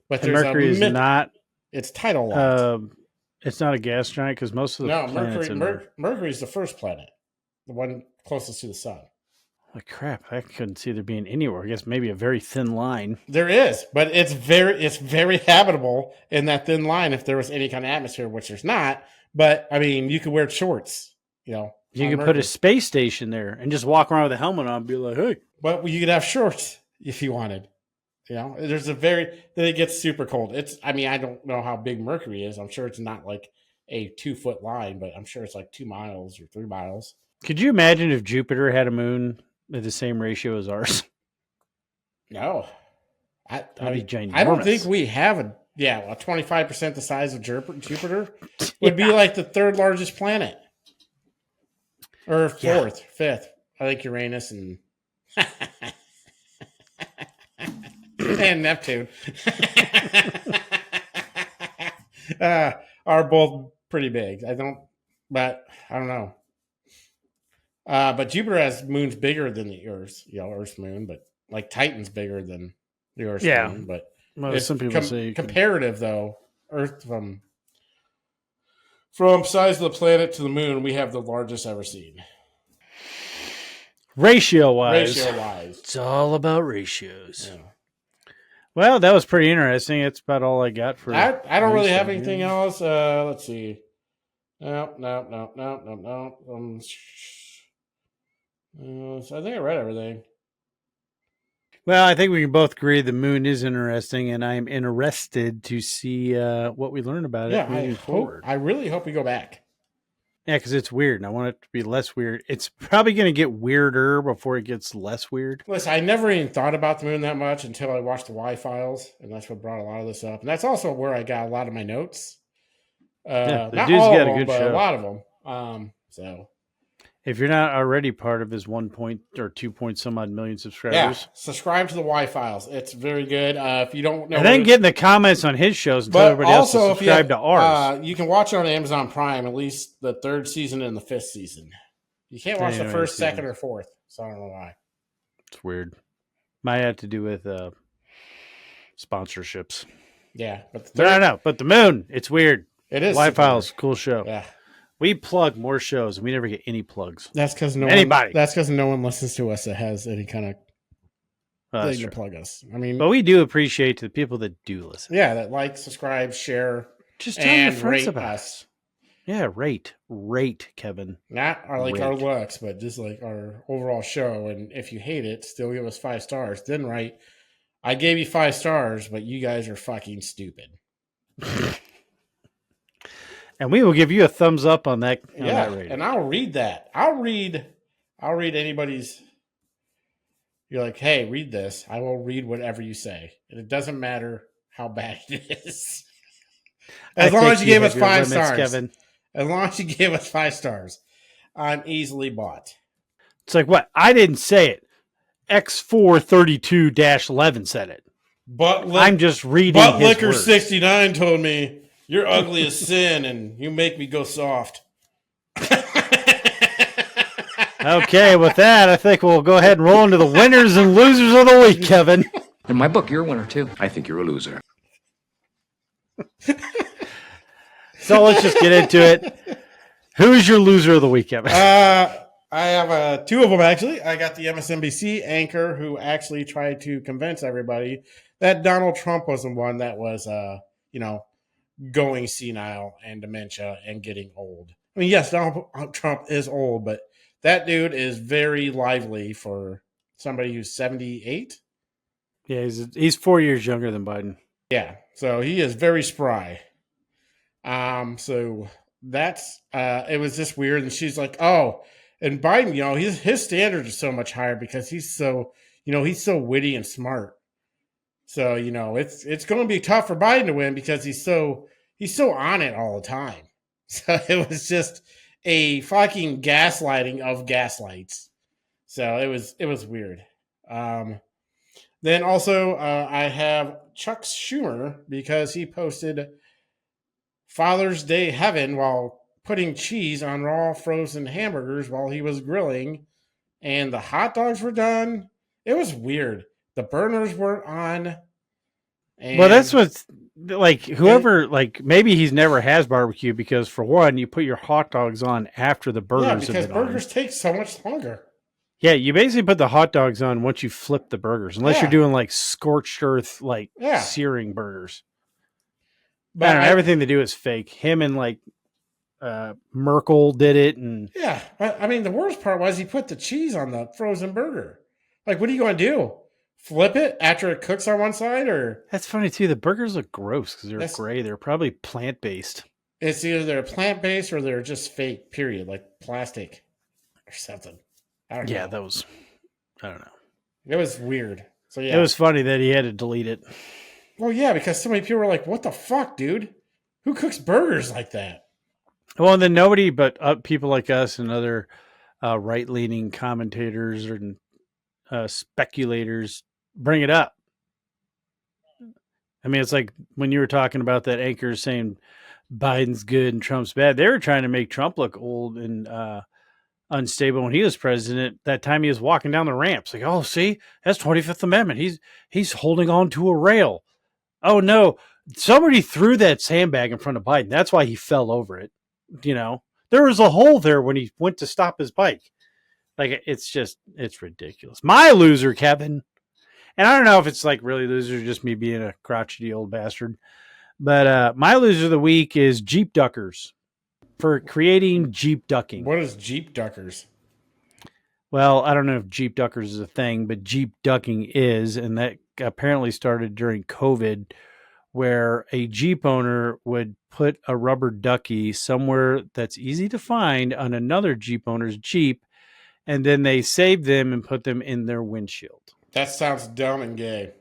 But there's Mercury is not. It's tidal locked. It's not a gas giant because most of the planets Mercury's the first planet, the one closest to the sun. Like crap, I couldn't see there being anywhere. I guess maybe a very thin line. There is, but it's very habitable in that thin line if there was any kind of atmosphere, which there's not. But I mean, you could wear shorts, You could put a space station there and just walk around with a helmet on and be like, hey. But you could have shorts if you wanted. There's then it gets super cold. I don't know how big Mercury is. I'm sure it's not like a 2-foot line, but I'm sure it's like 2 miles or 3 miles. Could you imagine if Jupiter had a moon at the same ratio as ours? No. That'd be ginormous. I don't think we have a 25% the size of Jupiter would be like the 3rd largest planet. Or 4th, 5th. I think Uranus and and Neptune are both pretty big. I don't know. But Jupiter has moons bigger than the Earth's, Earth's moon, but like Titan's bigger than the Earth's Yeah. moon, but Well, it's some people say you can- comparative though. Earth from size of the planet to the moon, we have the largest ever seen. ratio wise. It's all about ratios. Yeah. Well, that was pretty interesting. That's about all I got for. I don't really have stuff anything here. else. Let's see. No. So I think I read everything. Well, I think we can both agree the moon is interesting, and I'm interested to see what we learn about it moving forward. I really hope we go back. Yeah, because it's weird, and I want it to be less weird. It's probably going to get weirder before it gets less weird. Listen, I never even thought about the moon that much until I watched the Y-Files, and that's what brought a lot of this up. And that's also where I got a lot of my notes. Yeah, the not dude's all got of a them, good but show. a lot of them. So if you're not already part of his 1 point or 2 point some odd million subscribers, subscribe to the Y-Files. It's very good. If you don't know, and then get in the comments on his shows and tell but everybody else to also subscribe to ours. You can watch it on Amazon Prime, at least the 3rd season and the 5th season. You can't watch the Anyway, 1st, 2nd, or 4th. So I don't know why. It's weird. Might have to do with sponsorships. Yeah, but But I don't know. But the moon, it's weird. it is Y-Files, cool show. Yeah, We plug more shows, and we never get any plugs. that's because Anybody. That's because no one listens to us that has any kind of That's thing to true. plug us. I mean, But we do appreciate the people that do listen. yeah, that like, subscribe, share, Just tell your and friends rate about us. us. Yeah, rate, Kevin. Not our Rate. our looks, but just like our overall show. And if you hate it, still give us 5 stars. Then write, I gave you 5 stars, but you guys are fucking stupid. And we will give you a thumbs up on that. On Yeah, that rating. and I'll read that. I'll read anybody's. You're like, hey, read this. I will read whatever you say, and it doesn't matter how bad it is. As long as you gave us 5 stars, Kevin. As long as you gave us 5 stars, I'm easily bought. It's like what? I didn't say it. X432-11 said it. But I'm just reading. Butt his Liquor words. 69 told me you're ugly as sin, and you make me go soft. Okay, with that, I think we'll go ahead and roll into the winners and losers of the week, Kevin. In my book, you're a winner too. I think you're a loser. So let's just get into it. Who's your loser of the week, Kevin? I have 2 of them, actually. I got the MSNBC anchor who actually tried to convince everybody that Donald Trump was the one that was, going senile and dementia and getting old. I mean, yes, Donald Trump is old, but that dude is very lively for somebody who's 78. Yeah, he's 4 years younger than Biden. Yeah, so he is very spry. So that's it was just weird, and she's like, "Oh," and Biden, his standards are so much higher because he's so witty and smart. So it's going to be tough for Biden to win because he's so on it all the time. So it was just a fucking gaslighting of gaslights. So it was weird. Then also I have Chuck Schumer because he posted Father's Day heaven while putting cheese on raw frozen hamburgers while he was grilling, and the hot dogs were done. It was weird. The burners weren't on. And Well, that's what's like. Whoever maybe he's never has barbecue because for one, you put your hot dogs on after the burgers. yeah, have because been on. burgers take so much longer. Yeah, you basically put the hot dogs on once you flip the burgers, unless Yeah. you're doing like scorched earth, Yeah. searing burgers. I But don't know, everything they do is fake. Him and Merkel did it, and yeah, I mean the worst part was he put the cheese on the frozen burger. Like, what are you going to do? Flip it after it cooks on one side, or that's funny too. The burgers look gross because they're That's- gray. They're probably plant based. it's either they're plant based or they're just fake. Period, like plastic or something. I don't know. Yeah, that was. I don't know. It was weird. So yeah, It was funny that he had to delete it. Well, yeah, because so many people were like, "What the fuck, dude? Who cooks burgers like that?" Well, and then nobody but people like us and other right-leaning commentators and speculators bring it up. I mean, it's like when you were talking about that anchor saying Biden's good and Trump's bad. They were trying to make Trump look old and unstable when he was president. That time he was walking down the ramps, like, oh, see, that's 25th Amendment. He's holding on to a rail. Oh no, somebody threw that sandbag in front of Biden. That's why he fell over it. There was a hole there when he went to stop his bike. Like, it's ridiculous. My loser, Kevin. And I don't know if it's like really loser, just me being a crotchety old bastard. But my loser of the week is Jeep Duckers for creating Jeep ducking. What is Jeep Duckers? Well, I don't know if Jeep Duckers is a thing, but Jeep ducking is. And that apparently started during COVID, where a Jeep owner would put a rubber ducky somewhere that's easy to find on another Jeep owner's Jeep, and then they saved them and put them in their windshield. That sounds dumb and gay.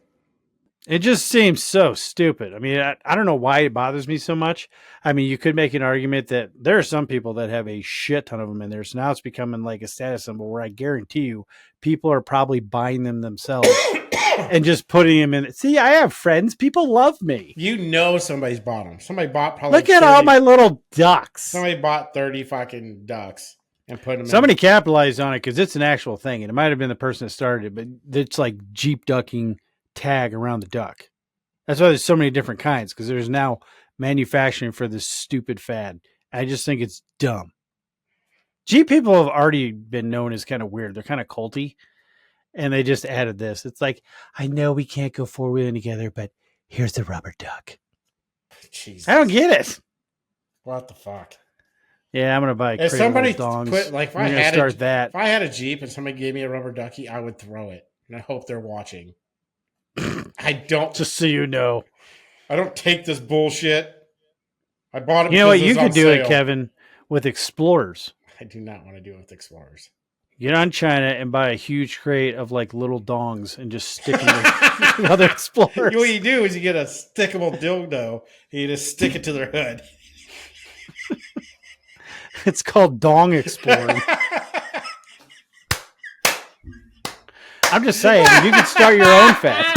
It just seems so stupid. I mean, I don't know why it bothers me so much. I mean, you could make an argument that there are some people that have a shit ton of them in there. So now it's becoming like a status symbol where I guarantee you people are probably buying them themselves and just putting them in. See, I have friends. People love me. Somebody's bought them. Somebody bought probably Look at all my little ducks. Somebody bought 30 fucking ducks and put them Somebody capitalized on it because it's an actual thing. And it might have been the person that started it, but it's like Jeep ducking tag around the duck. That's why there's so many different kinds, because there's now manufacturing for this stupid fad. I just think it's dumb. Jeep people have already been known as kind of weird. They're kind of culty, and they just added this. It's like, I know we can't go four-wheeling together, but here's the rubber duck. Jesus. I don't get it. What the fuck? Yeah, I'm gonna buy a crate of somebody dongs. put like if I'm gonna start that. If I had a Jeep and somebody gave me a rubber ducky, I would throw it, and I hope they're watching. I don't. Just so you know, I don't take this bullshit. I bought it. You know what? You could could do it, Kevin, with Explorers. I do not want to do it with Explorers. Get on China and buy a huge crate of like little dongs and just stick them with other Explorers. What you do is you get a stickable dildo and you just stick it to their hood. It's called Dong Exploring. I'm just saying, you can start your own fad.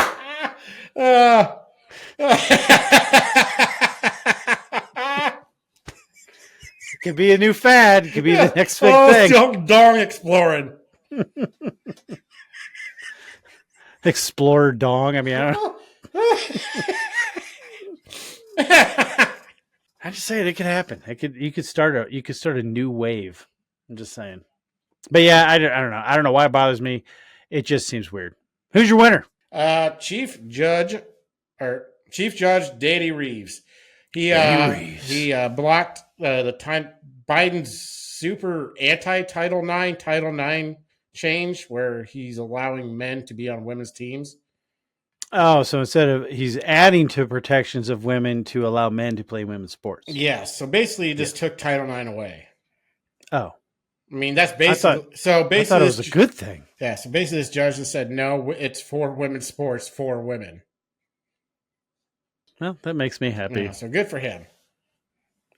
It could be a new fad. It could be the next big thing. Still Dong Exploring. Explorer Dong. I mean, I don't know. I'm just saying it could happen. You could start a new wave. I'm just saying. But yeah, I don't know. I don't know why it bothers me. It just seems weird. Who's your winner? Chief Judge Danny Reeves. He blocked the time Biden's super anti-Title IX change where he's allowing men to be on women's teams. Oh, so instead of he's adding to protections of women to allow men to play women's sports. Yes. So basically he just took Title IX away. Oh. I mean, that's basically I thought it was a good thing. Yeah, so basically this judge just said, no, it's for women's sports for women. Well, that makes me happy. Yeah, so good for him.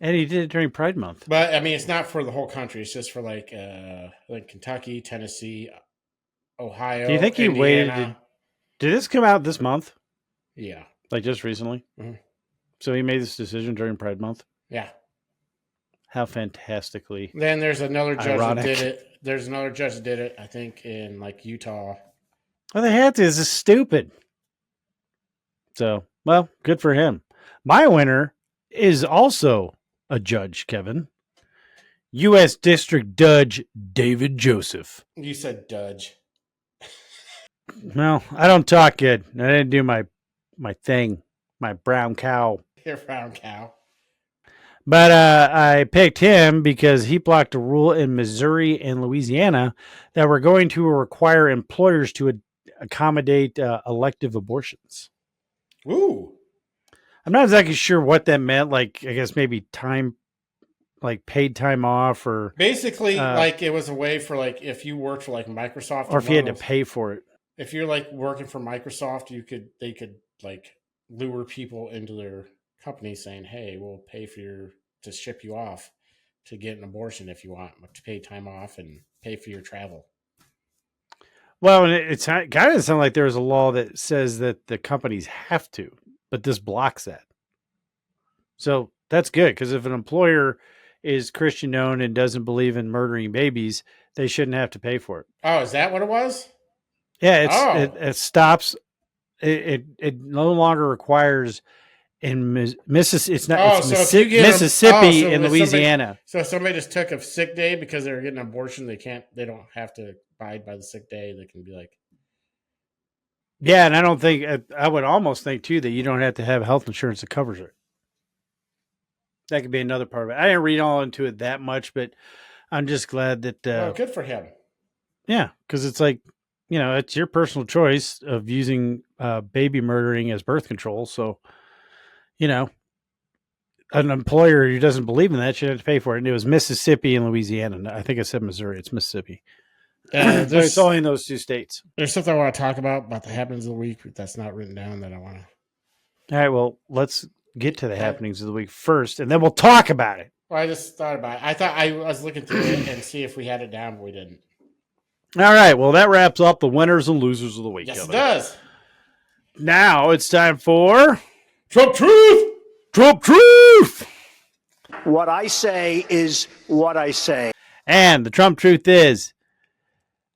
And he did it during Pride Month. But I mean, it's not for the whole country. It's just for like Kentucky, Tennessee, Ohio. Do you think he Indiana. waited? Did this come out this month? Yeah. Like just recently? Mm-hmm. So he made this decision during Pride Month? Yeah. How fantastically. Then there's another judge ironic. that did it. There's another judge that did it, I think, in like Utah. Well, they had to. This is stupid. So, well, good for him. My winner is also a judge, Kevin. U.S. District Judge David Joseph. You said Judge. Well, I don't talk good. I didn't do my thing, my brown cow. Your brown cow. But I picked him because he blocked a rule in Missouri and Louisiana that were going to require employers to accommodate elective abortions. Ooh. I'm not exactly sure what that meant. Like, I guess maybe time, like paid time off, or basically, like it was a way for like if you worked for like Microsoft, or if you had to pay for it. If you're like working for Microsoft, they could like lure people into their company saying, "Hey, we'll pay to ship you off to get an abortion if you want, to pay time off and pay for your travel." Well, and it's kind of sound like there's a law that says that the companies have to, but this blocks that. So that's good, because if an employer is Christian owned and doesn't believe in murdering babies, they shouldn't have to pay for it. Oh, is that what it was? Yeah, Oh. it stops. It no longer requires in Mississippi. It's not. Oh, It's so if you get Mississippi so and if Louisiana. so if somebody just took a sick day because they're getting an abortion, they don't have to abide by the sick day. They can be like, Yeah, and I don't think I would almost think too that you don't have to have health insurance that covers it. That could be another part of it. I didn't read all into it that much, but I'm just glad that. oh, good for him. Yeah, because it's like, it's your personal choice of using baby murdering as birth control. So, an employer who doesn't believe in that should have to pay for it. And it was Mississippi and Louisiana. I think I said Missouri. It's Mississippi. But it's only in those two states. There's something I want to talk about the happenings of the week that's not written down that I want to. All right, well, let's get to the happenings of the week first, and then we'll talk about it. Well, I just thought about it. I thought I was looking through it and see if we had it down, but we didn't. All right, well, that wraps up the winners and losers of the week. Yes, it does. Now it's time for Trump Truth! Trump Truth! What I say is what I say. And the Trump Truth is,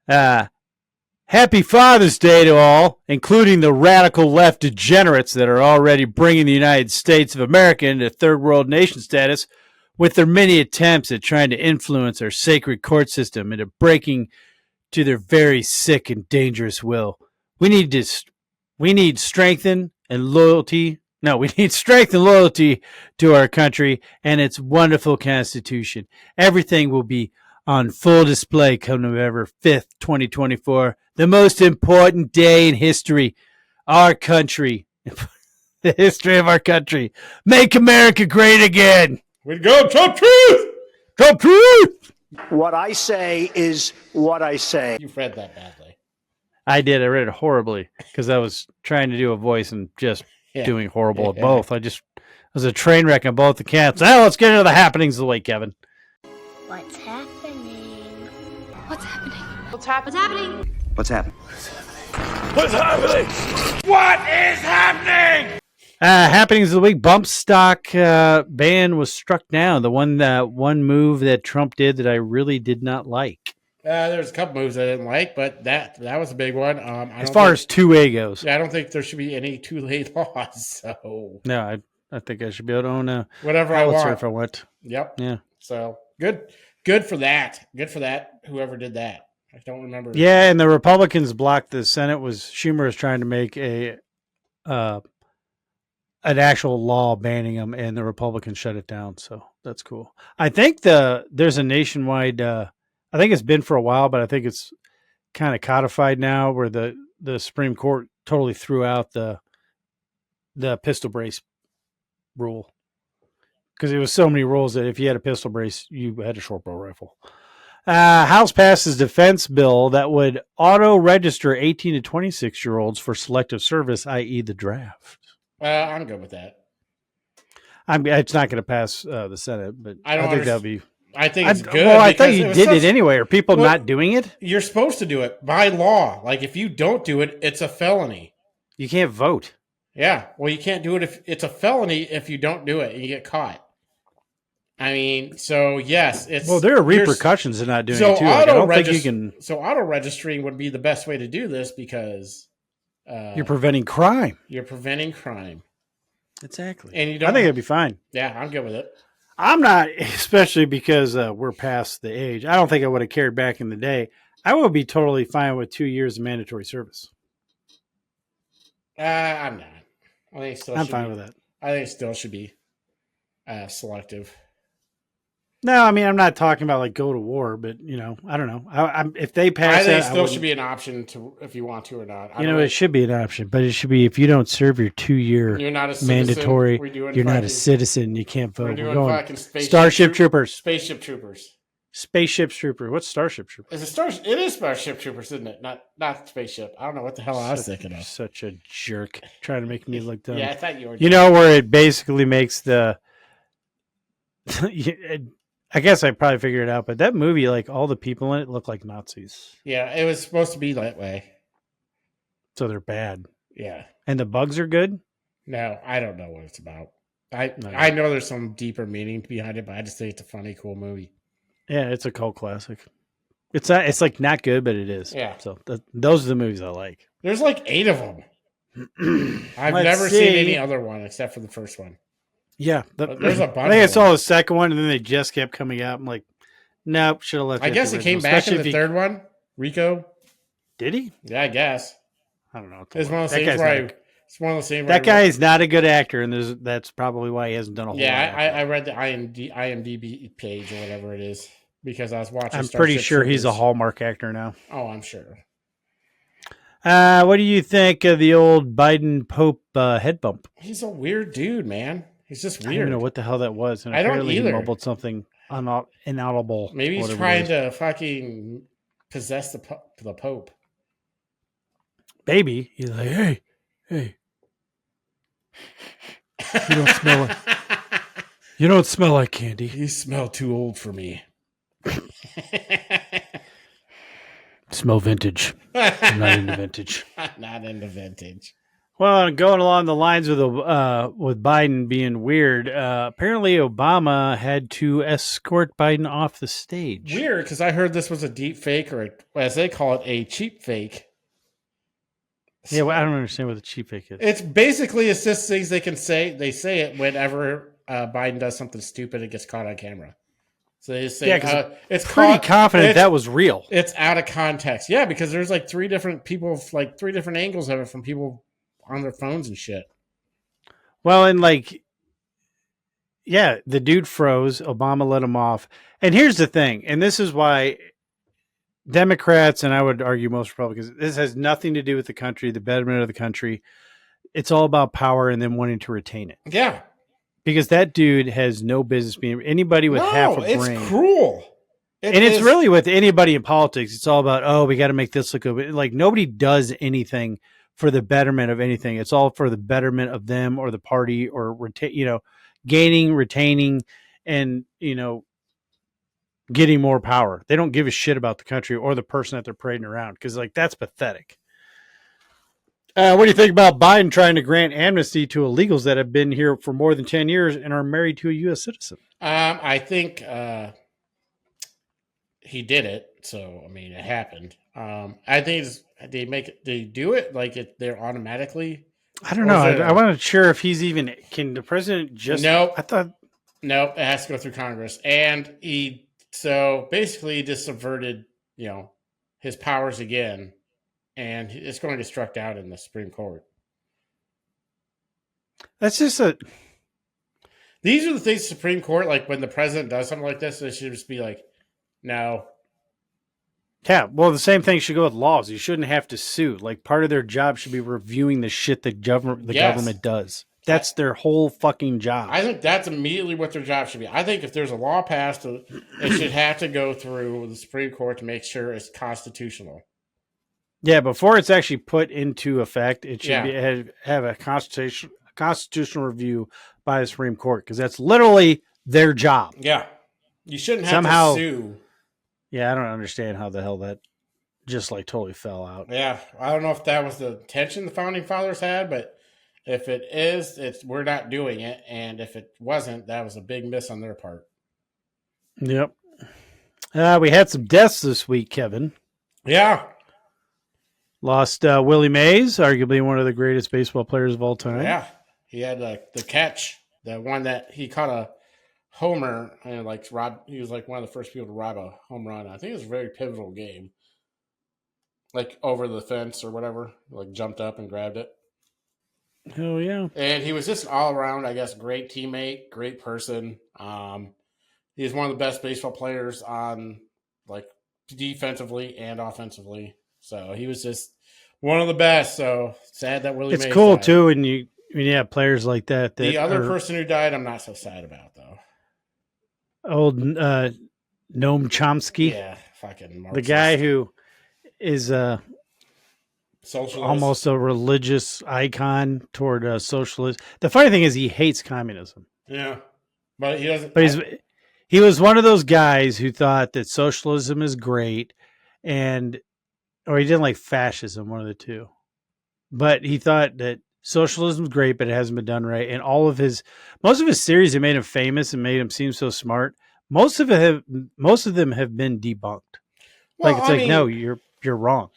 Happy Father's Day to all, including the radical left degenerates that are already bringing the United States of America into third world nation status with their many attempts at trying to influence our sacred court system into breaking to their very sick and dangerous will. We need strength and loyalty. No, we need strength and loyalty to our country and its wonderful Constitution. Everything will be on full display come November 5th, 2024, the most important day in history. Our country, the history of our country. Make America great again. Way to go, Trump Truth! Trump Truth! What I say is what I say. You've read that badly. I did. I read it horribly because I was trying to do a voice and just doing horrible at both. I was a train wreck on both accounts. Now let's get into the happenings of the week, Kevin. What's happening? What's happening? What's happening? What's happening? What's happening? What is happening? Happenings of the week. Bump stock ban was struck down. The one move that Trump did that I really did not like. There's a couple moves I didn't like, but that was a big one. As far as 2A goes. Yeah, I don't think there should be any too late laws. So no, I think I should be able to own whatever I want if I want. Yep. Yeah. So good for that. Good for that. Whoever did that, I don't remember. Yeah, and the Republicans blocked the Senate. Schumer was trying to make an actual law banning them, and the Republicans shut it down. So that's cool. I think there's a nationwide. I think it's been for a while, but I think it's kind of codified now, where the Supreme Court totally threw out the pistol brace rule because it was so many rules that if you had a pistol brace, you had a short bow rifle. House passes defense bill that would auto-register 18 to 26-year-olds for selective service, i.e. the draft. I'm good with that. It's not going to pass the Senate, but I think that'll be. I think it's good. Well, I thought you did it anyway. Are people not doing it? You're supposed to do it by law. Like if you don't do it, it's a felony. You can't vote. Yeah. Well, you can't do it if it's a felony if you don't do it and you get caught. I mean, so yes, it's there are repercussions to not doing it too. Like, I don't think you can. So auto registering would be the best way to do this because you're preventing crime. You're preventing crime. Exactly. And you don't. I think it'd be fine. Yeah, I'm good with it. I'm not, especially because we're past the age. I don't think I would have cared back in the day. I would be totally fine with 2 years of mandatory service. I'm not. I think I'm fine with that. I think it still should be selective. No, I mean, I'm not talking about like go to war, but I don't know. If they pass, I think it still should be an option to if you want to or not. It should be an option, but it should be if you don't serve your 2 year mandatory, you're not a citizen. You can't vote. We're going Starship Troopers. Spaceship Troopers. Spaceship Trooper. What's Starship Trooper? It is Starship Troopers, isn't it? Not spaceship. I don't know what the hell I was thinking of. Such a jerk, trying to make me look dumb. Yeah, I thought you were. Where it basically makes the. I guess I probably figured it out, but that movie, like all the people in it look like Nazis. Yeah, it was supposed to be that way. So they're bad. Yeah. And the bugs are good? No, I don't know what it's about. I know there's some deeper meaning behind it, but I just think it's a funny, cool movie. Yeah, it's a cult classic. It's like not good, but it is. Yeah. So those are the movies I like. There's like 8 of them. I've Let's never see. seen any other one except for the first one. Yeah, But there's a bunch. I think I of saw them. the second one, and then they just kept coming out. I'm like, nope, should have left. I at guess the it came original, back in especially the if third one. Rico. Did he? Yeah, I guess. I don't know. It's one of those That things guy's where not a- it's one of those things that where guy is not a good actor, and that's probably why he hasn't done a whole lot. Yeah, after I read the IMDb page or whatever it is because I was watching. I'm pretty Starship sure he's a Troopers. Hallmark actor now. Oh, I'm sure. What do you think of the old Biden Pope head bump? He's a weird dude, man. He's just I don't weird. even know what the hell that was. And I don't apparently he either. mumbled something inaudible. Maybe he's whatever it trying is. to fucking possess the Pope. Baby, he's like, hey, you don't smell like you don't smell like candy. You smell too old for me. Smell vintage. I'm not into vintage. Not into vintage. Well, going along the lines with Biden being weird, apparently Obama had to escort Biden off the stage. Weird, because I heard this was a deep fake, or as they call it, a cheap fake. Yeah, well, I don't understand what the cheap fake is. It's basically it's just things they can say. They say it whenever Biden does something stupid and gets caught on camera. So they just say, Yeah, 'cause it's Pretty confident it's- that was real. It's out of context. Yeah, because there's like 3 different people, like 3 different angles of it from people on their phones and shit. Well, and like, yeah, the dude froze. Obama let him off. And here's the thing, and this is why Democrats, and I would argue most Republicans, this has nothing to do with the country, the betterment of the country. It's all about power and them wanting to retain it. Yeah. Because that dude has no business being anybody with half a brain. It's cruel. It's really with anybody in politics. It's all about, oh, we got to make this look good. Like nobody does anything for the betterment of anything. It's all for the betterment of them or the party or gaining, retaining, and getting more power. They don't give a shit about the country or the person that they're parading around because like that's pathetic. What do you think about Biden trying to grant amnesty to illegals that have been here for more than 10 years and are married to a U.S. citizen? I think he did it. So, I mean, it happened. I think they do it like they're automatically. I don't know. I wasn't sure if he's even, can the president just, Nope. I thought. Nope. It has to go through Congress. And so basically he just subverted, his powers again. And it's going to get struck down in the Supreme Court. That's just These are the things Supreme Court, like when the president does something like this, they should just be like, no. Yeah, well, the same thing should go with laws. You shouldn't have to sue. Like part of their job should be reviewing the shit that government does. That's their whole fucking job. I think that's immediately what their job should be. I think if there's a law passed, it should have to go through the Supreme Court to make sure it's constitutional. Yeah, before it's actually put into effect, it should have a constitutional review by the Supreme Court because that's literally their job. Yeah. You shouldn't have to sue. Yeah, I don't understand how the hell that just like totally fell out. Yeah, I don't know if that was the intention the Founding Fathers had, but if it is, we're not doing it. And if it wasn't, that was a big miss on their part. Yep. We had some deaths this week, Kevin. Yeah. Lost Willie Mays, arguably one of the greatest baseball players of all time. Yeah. He had the catch, the one that he caught a homer and he was like one of the first people to rob a home run. I think it was a very pivotal game. Like over the fence or whatever, like jumped up and grabbed it. Oh yeah. And he was just an all around, I guess, great teammate, great person. He's one of the best baseball players on like defensively and offensively. So he was just one of the best. So sad that Willie Mays cool died. too when you players like that. The other person who died, I'm not so sad about though. Old Noam Chomsky. Yeah, fucking Marxist. The guy who is Socialist. almost a religious icon toward socialist. The funny thing is he hates communism. Yeah, but he doesn't. But he was one of those guys who thought that socialism is great, or he didn't like fascism, one of the two. But he thought that socialism is great, but it hasn't been done right. And most of his series that made him famous and made him seem so smart, most of them have been debunked. Like Well, it's I like mean, no, you're wrong.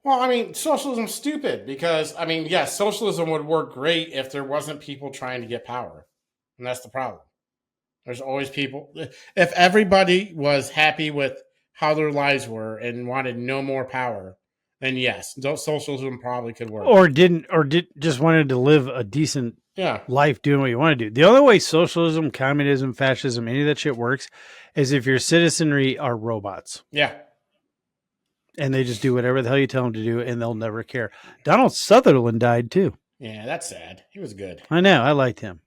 well, I mean, socialism's stupid because I mean, yes, socialism would work great if there wasn't people trying to get power, and that's the problem. There's always people. If everybody was happy with how their lives were and wanted no more power, then yes, socialism probably could work. Or did just wanted to live a decent Yeah, life doing what you want to do. The only way socialism, communism, fascism, any of that shit works is if your citizenry are robots yeah, and they just do whatever the hell you tell them to do and they'll never care. Donald Sutherland died too. yeah. That's sad. He was good. I know. I liked him.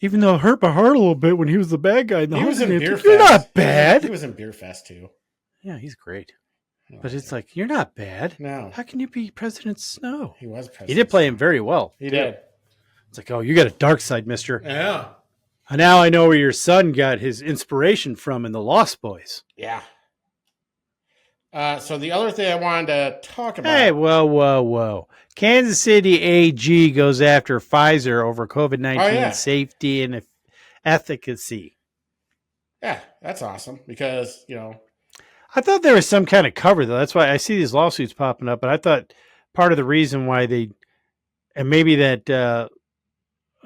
Even though it hurt my heart a little bit when he was the bad guy in the He was in Hunger Beer Games. Fest. You're not bad. He was in Beer Fest too. Yeah, he's great. I But liked it's him. like, you're not bad. No, How can you be President Snow? he was president. He did play him very well. He too. did. It's like, oh, you got a dark side, mister. Yeah, And now I know where your son got his inspiration from in the Lost Boys. yeah. So the other thing I wanted to talk about. Hey, whoa. Kansas City AG goes after Pfizer over COVID-19 Oh, yeah. safety and efficacy. Yeah, that's awesome because I thought there was some kind of cover, though. That's why I see these lawsuits popping up. But I thought part of the reason why and maybe that,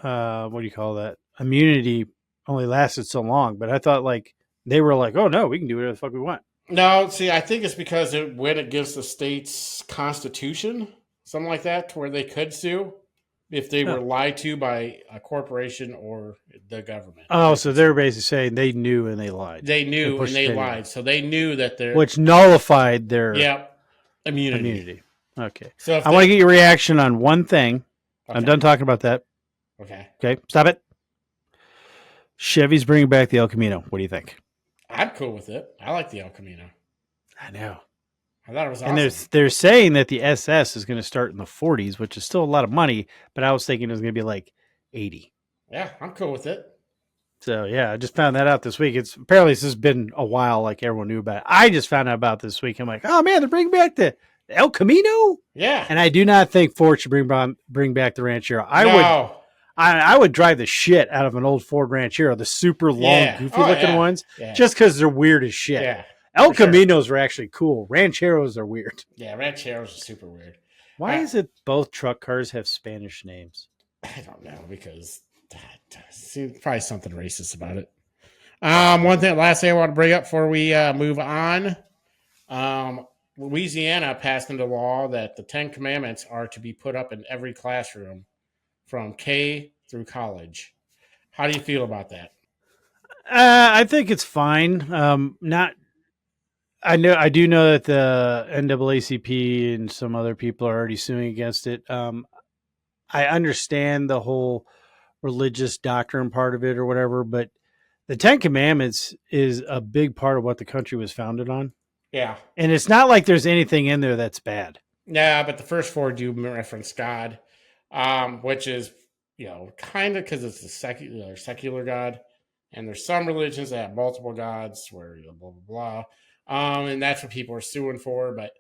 what do you call that? Immunity only lasted so long. But I thought like they were like, oh, no, we can do whatever the fuck we want. no. See, I think it's because it went against the state's constitution, something like that, to where they could sue if they were lied to by a corporation or the government. Oh, so they're basically saying they knew and they lied. They knew and they it lied, so they knew that they're which nullified their immunity. Okay. So if I want to get your reaction on one thing. I'm Okay. done talking about that. Okay, Okay. Stop it. Chevy's bringing back the El Camino. What do you think? I'm cool with it. I like the El Camino. I know. I thought it was awesome. And they're saying that the SS is going to start in the 40s, which is still a lot of money, but I was thinking it was going to be like 80. Yeah, I'm cool with it. So yeah, I just found that out this week. Apparently this has been a while, like everyone knew about it. I just found out about it this week. I'm like, oh man, they're bringing back the El Camino. Yeah, And I do not think Ford should bring back the Ranchero. I would drive the shit out of an old Ford Ranchero, the super long, goofy looking ones, just because they're weird as shit. Yeah, El for sure. Caminos are actually cool. Rancheros are weird. Yeah, Rancheros are super weird. Why is it both truck cars have Spanish names? I don't know because probably something racist about it. Last thing I want to bring up before we move on. Louisiana passed into law that the 10 Commandments are to be put up in every classroom from K through college. How do you feel about that? I think it's fine. I do know that the NAACP and some other people are already suing against it. I understand the whole religious doctrine part of it or whatever, but the 10 Commandments is a big part of what the country was founded on. Yeah. And it's not like there's anything in there that's bad. Yeah, but the first four do reference God, which is, kind of because it's a secular God. And there's some religions that have multiple gods where, blah, blah, blah. And that's what people are suing for. But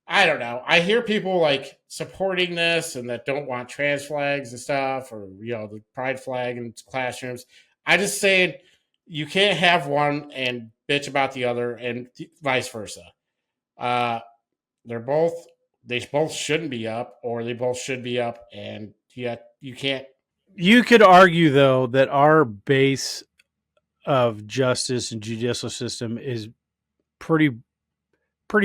I don't know. I hear people like supporting this and that don't want trans flags and stuff or, the pride flag in classrooms. I just saying you can't have one and bitch about the other and vice versa. They both shouldn't be up or they both should be up. And yet you can't. You could argue, though, that our base of justice and judicial system is pretty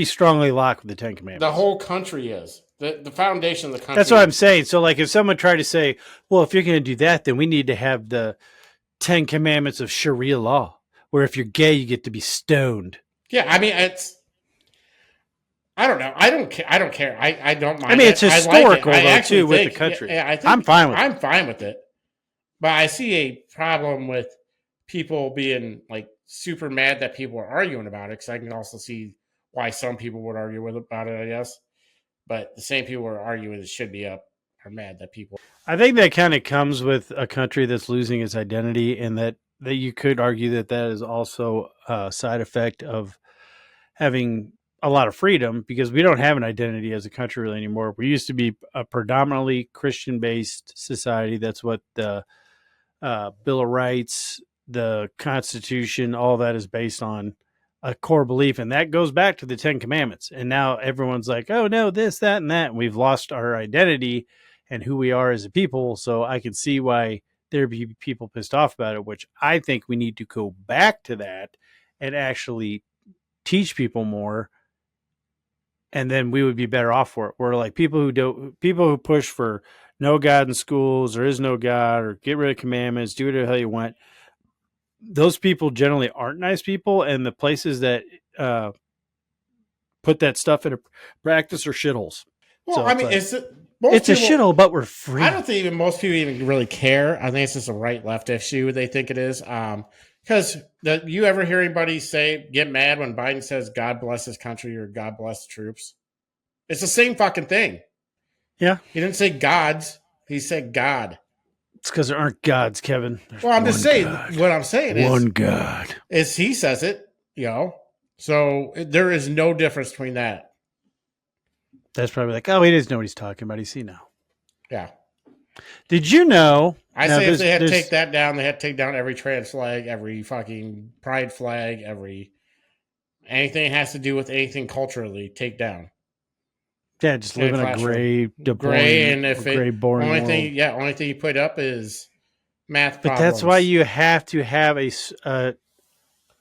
strongly locked with the 10 Commandments. The whole country is. The foundation of the country. That's what I'm saying. So, like, if someone tried to say, well, if you're going to do that, then we need to have the 10 Commandments of Sharia law, where if you're gay, you get to be stoned. Yeah, I mean, I don't know. I don't care. I don't mind. I mean, it's historical, though, too, with the country. I'm fine with it. I'm fine with it. But I see a problem with people being, like, super mad that people are arguing about it, because I can also see why some people would argue about it, I guess. But the same people who are arguing it should be up are mad that people. I think that kind of comes with a country that's losing its identity, and that you could argue that is also a side effect of having a lot of freedom, because we don't have an identity as a country really anymore. We used to be a predominantly Christian-based society. That's what the Bill of Rights, the Constitution, all that is based on. a core belief, and that goes back to the 10 Commandments. And now everyone's like, oh no, this, that, and that. And we've lost our identity and who we are as a people. So I can see why there'd be people pissed off about it, which I think we need to go back to that and actually teach people more. And then we would be better off for it. We're like people who push for no God in schools, there is no God, or get rid of commandments, do whatever the hell you want. Those people generally aren't nice people, and the places that put that stuff into practice are shitholes. Well, So I mean, like, it's a shithole, but we're free. I don't think even most people even really care. I think it's just a right-left issue. They think it is. Because you ever hear anybody get mad when Biden says God bless his country or God bless the troops? It's the same fucking thing. Yeah. He didn't say gods. He said God. It's because there aren't gods, Kevin. There's well, I'm just saying. God. What I'm saying one God. Is he says it, So there is no difference between that. That's probably like, oh, he doesn't know what he's talking about. He's see now. Yeah. Did you know? I say if they had to take that down, they had to take down every trans flag, every fucking pride flag, anything that has to do with anything culturally, take down. Yeah, just live in a gray, boring only world. Only thing you put up is math but problems. That's why you have to have a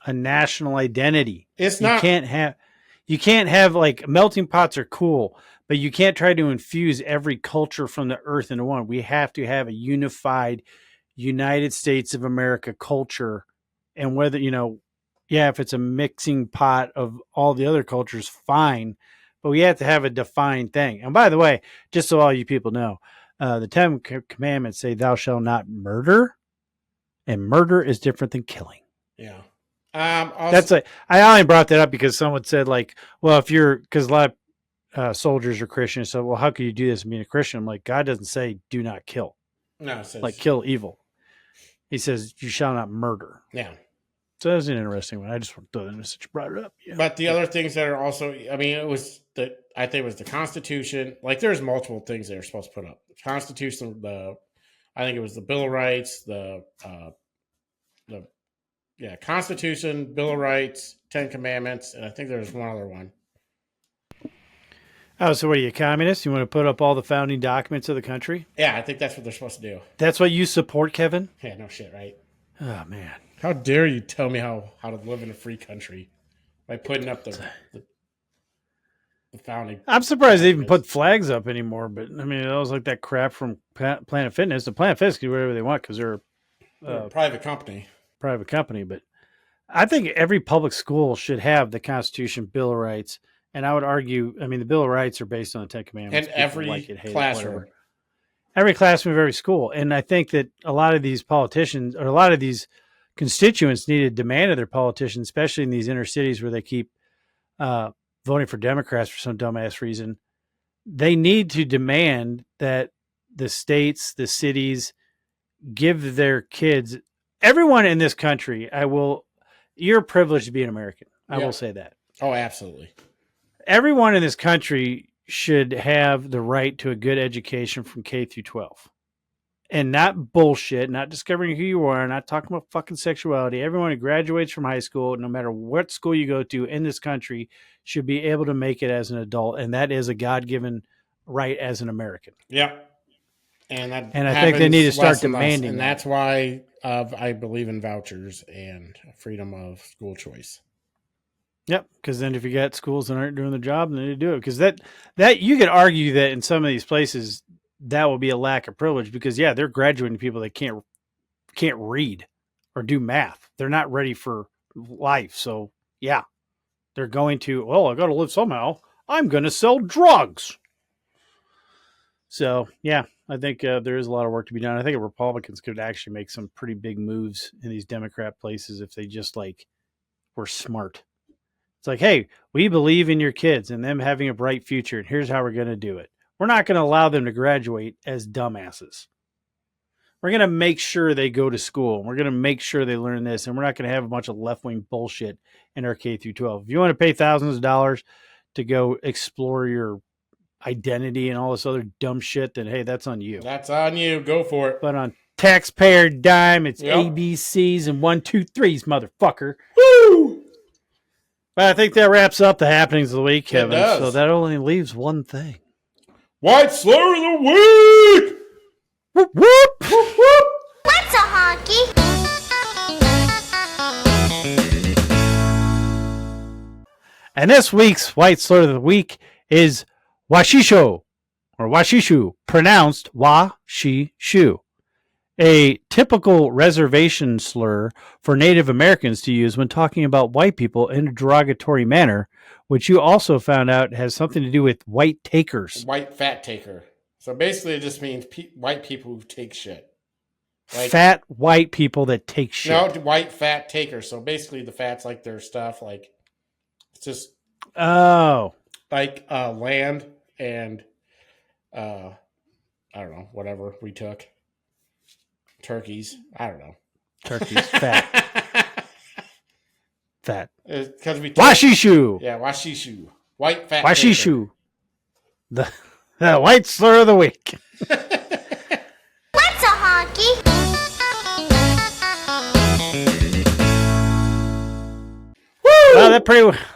national identity. You can't have like melting pots are cool, but you can't try to infuse every culture from the earth into one. We have to have a unified United States of America culture. And whether, if it's a mixing pot of all the other cultures, fine. But we have to have a defined thing. And by the way, just so all you people know, the 10 Commandments say thou shalt not murder. And murder is different than killing. Yeah. I only brought that up because someone said like, well, because a lot of soldiers are Christians. So, well, how could you do this and being a Christian? I'm like, God doesn't say do not kill. No, it says like kill evil. He says you shall not murder. Yeah. So that was an interesting one. I just thought that you brought it up. Yeah. But the other things that are also, I think it was the Constitution. Like there's multiple things they're supposed to put up. The Constitution, I think it was the Bill of Rights, Constitution, Bill of Rights, 10 Commandments, and I think there's one other one. Oh, so what are you, communist? You want to put up all the founding documents of the country? Yeah, I think that's what they're supposed to do. That's what you support, Kevin? Yeah, no shit, right? Oh, man. How dare you tell me how to live in a free country by putting up the founding. I'm surprised they even put flags up anymore, but I mean, it was like that crap from Planet Fitness. The Planet Fitness can do whatever they want because they're a private company. But I think every public school should have the Constitution, Bill of Rights, and I would argue, I mean, the Bill of Rights are based on the 10 Commandments. And every classroom. Every classroom of every school. And I think that a lot of these politicians or a lot of these constituents need to demand of their politicians, especially in these inner cities where they keep voting for Democrats for some dumbass reason. They need to demand that the states, the cities give their kids, everyone in this country, you're privileged to be an American. I will say that. Oh, absolutely. Everyone in this country should have the right to a good education from K through 12. And not bullshit, not discovering who you are, not talking about fucking sexuality. Everyone who graduates from high school, no matter what school you go to in this country, should be able to make it as an adult. And that is a God-given right as an American. Yeah. And I think they need to start demanding. And that's why I believe in vouchers and freedom of school choice. Yep, because then if you got schools that aren't doing the job, then they do it. Because that you could argue that in some of these places that will be a lack of privilege because they're graduating people that can't read or do math. They're not ready for life. So they're going to, I got to live somehow. I'm going to sell drugs. So I think there is a lot of work to be done. I think Republicans could actually make some pretty big moves in these Democrat places if they just were smart. It's like, hey, we believe in your kids and them having a bright future, and here's how we're going to do it. We're not going to allow them to graduate as dumbasses. We're going to make sure they go to school. We're going to make sure they learn this, and we're not going to have a bunch of left-wing bullshit in our K through 12. If you want to pay thousands of dollars to go explore your identity and all this other dumb shit, then hey, that's on you. That's on you. Go for it. But on taxpayer dime, it's ABCs and 1, 2, 3s, motherfucker. Woo! But I think that wraps up the happenings of the week, Kevin. does. So that only leaves one thing. White Slur of the Week! Whoop, whoop. Whoop, whoop. What's a honky? And this week's White Slur of the Week is Washisho, or Washishu, pronounced Wa-shi-shu. A typical reservation slur for Native Americans to use when talking about white people in a derogatory manner, which you also found out has something to do with white takers. White fat taker. So basically, it just means white people who take shit. Like, Fat white people that take shit. no, white fat taker. So basically, the fat's like their stuff. Like, it's just Oh. like land and I don't know, whatever we took. Turkeys. I don't know. Turkeys. Fat. Fat. Because we took, Washishu. yeah, washishu. White fat Washishu. The White Slur of the Week. What's a honky?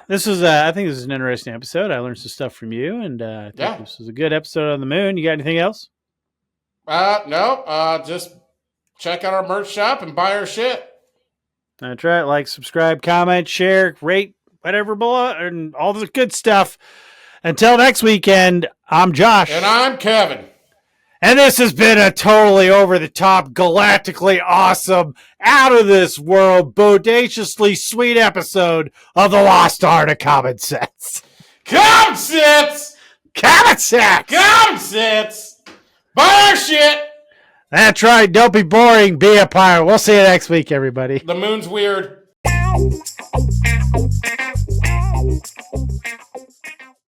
This was I think this is an interesting episode. I learned some stuff from you, and I think this was a good episode on the moon. You got anything else? No. Just check out our merch shop and buy our shit. That's right. Like, subscribe, comment, share, rate, whatever below, and all the good stuff. Until next weekend, I'm Josh. And I'm Kevin. And this has been a totally over-the-top, galactically awesome, out-of-this-world, bodaciously sweet episode of The Lost Art of Common Sense. Common sense! Common Sense! Common sense! Buy our shit! That's right. Don't be boring. Be a pirate. We'll see you next week, everybody. The moon's weird.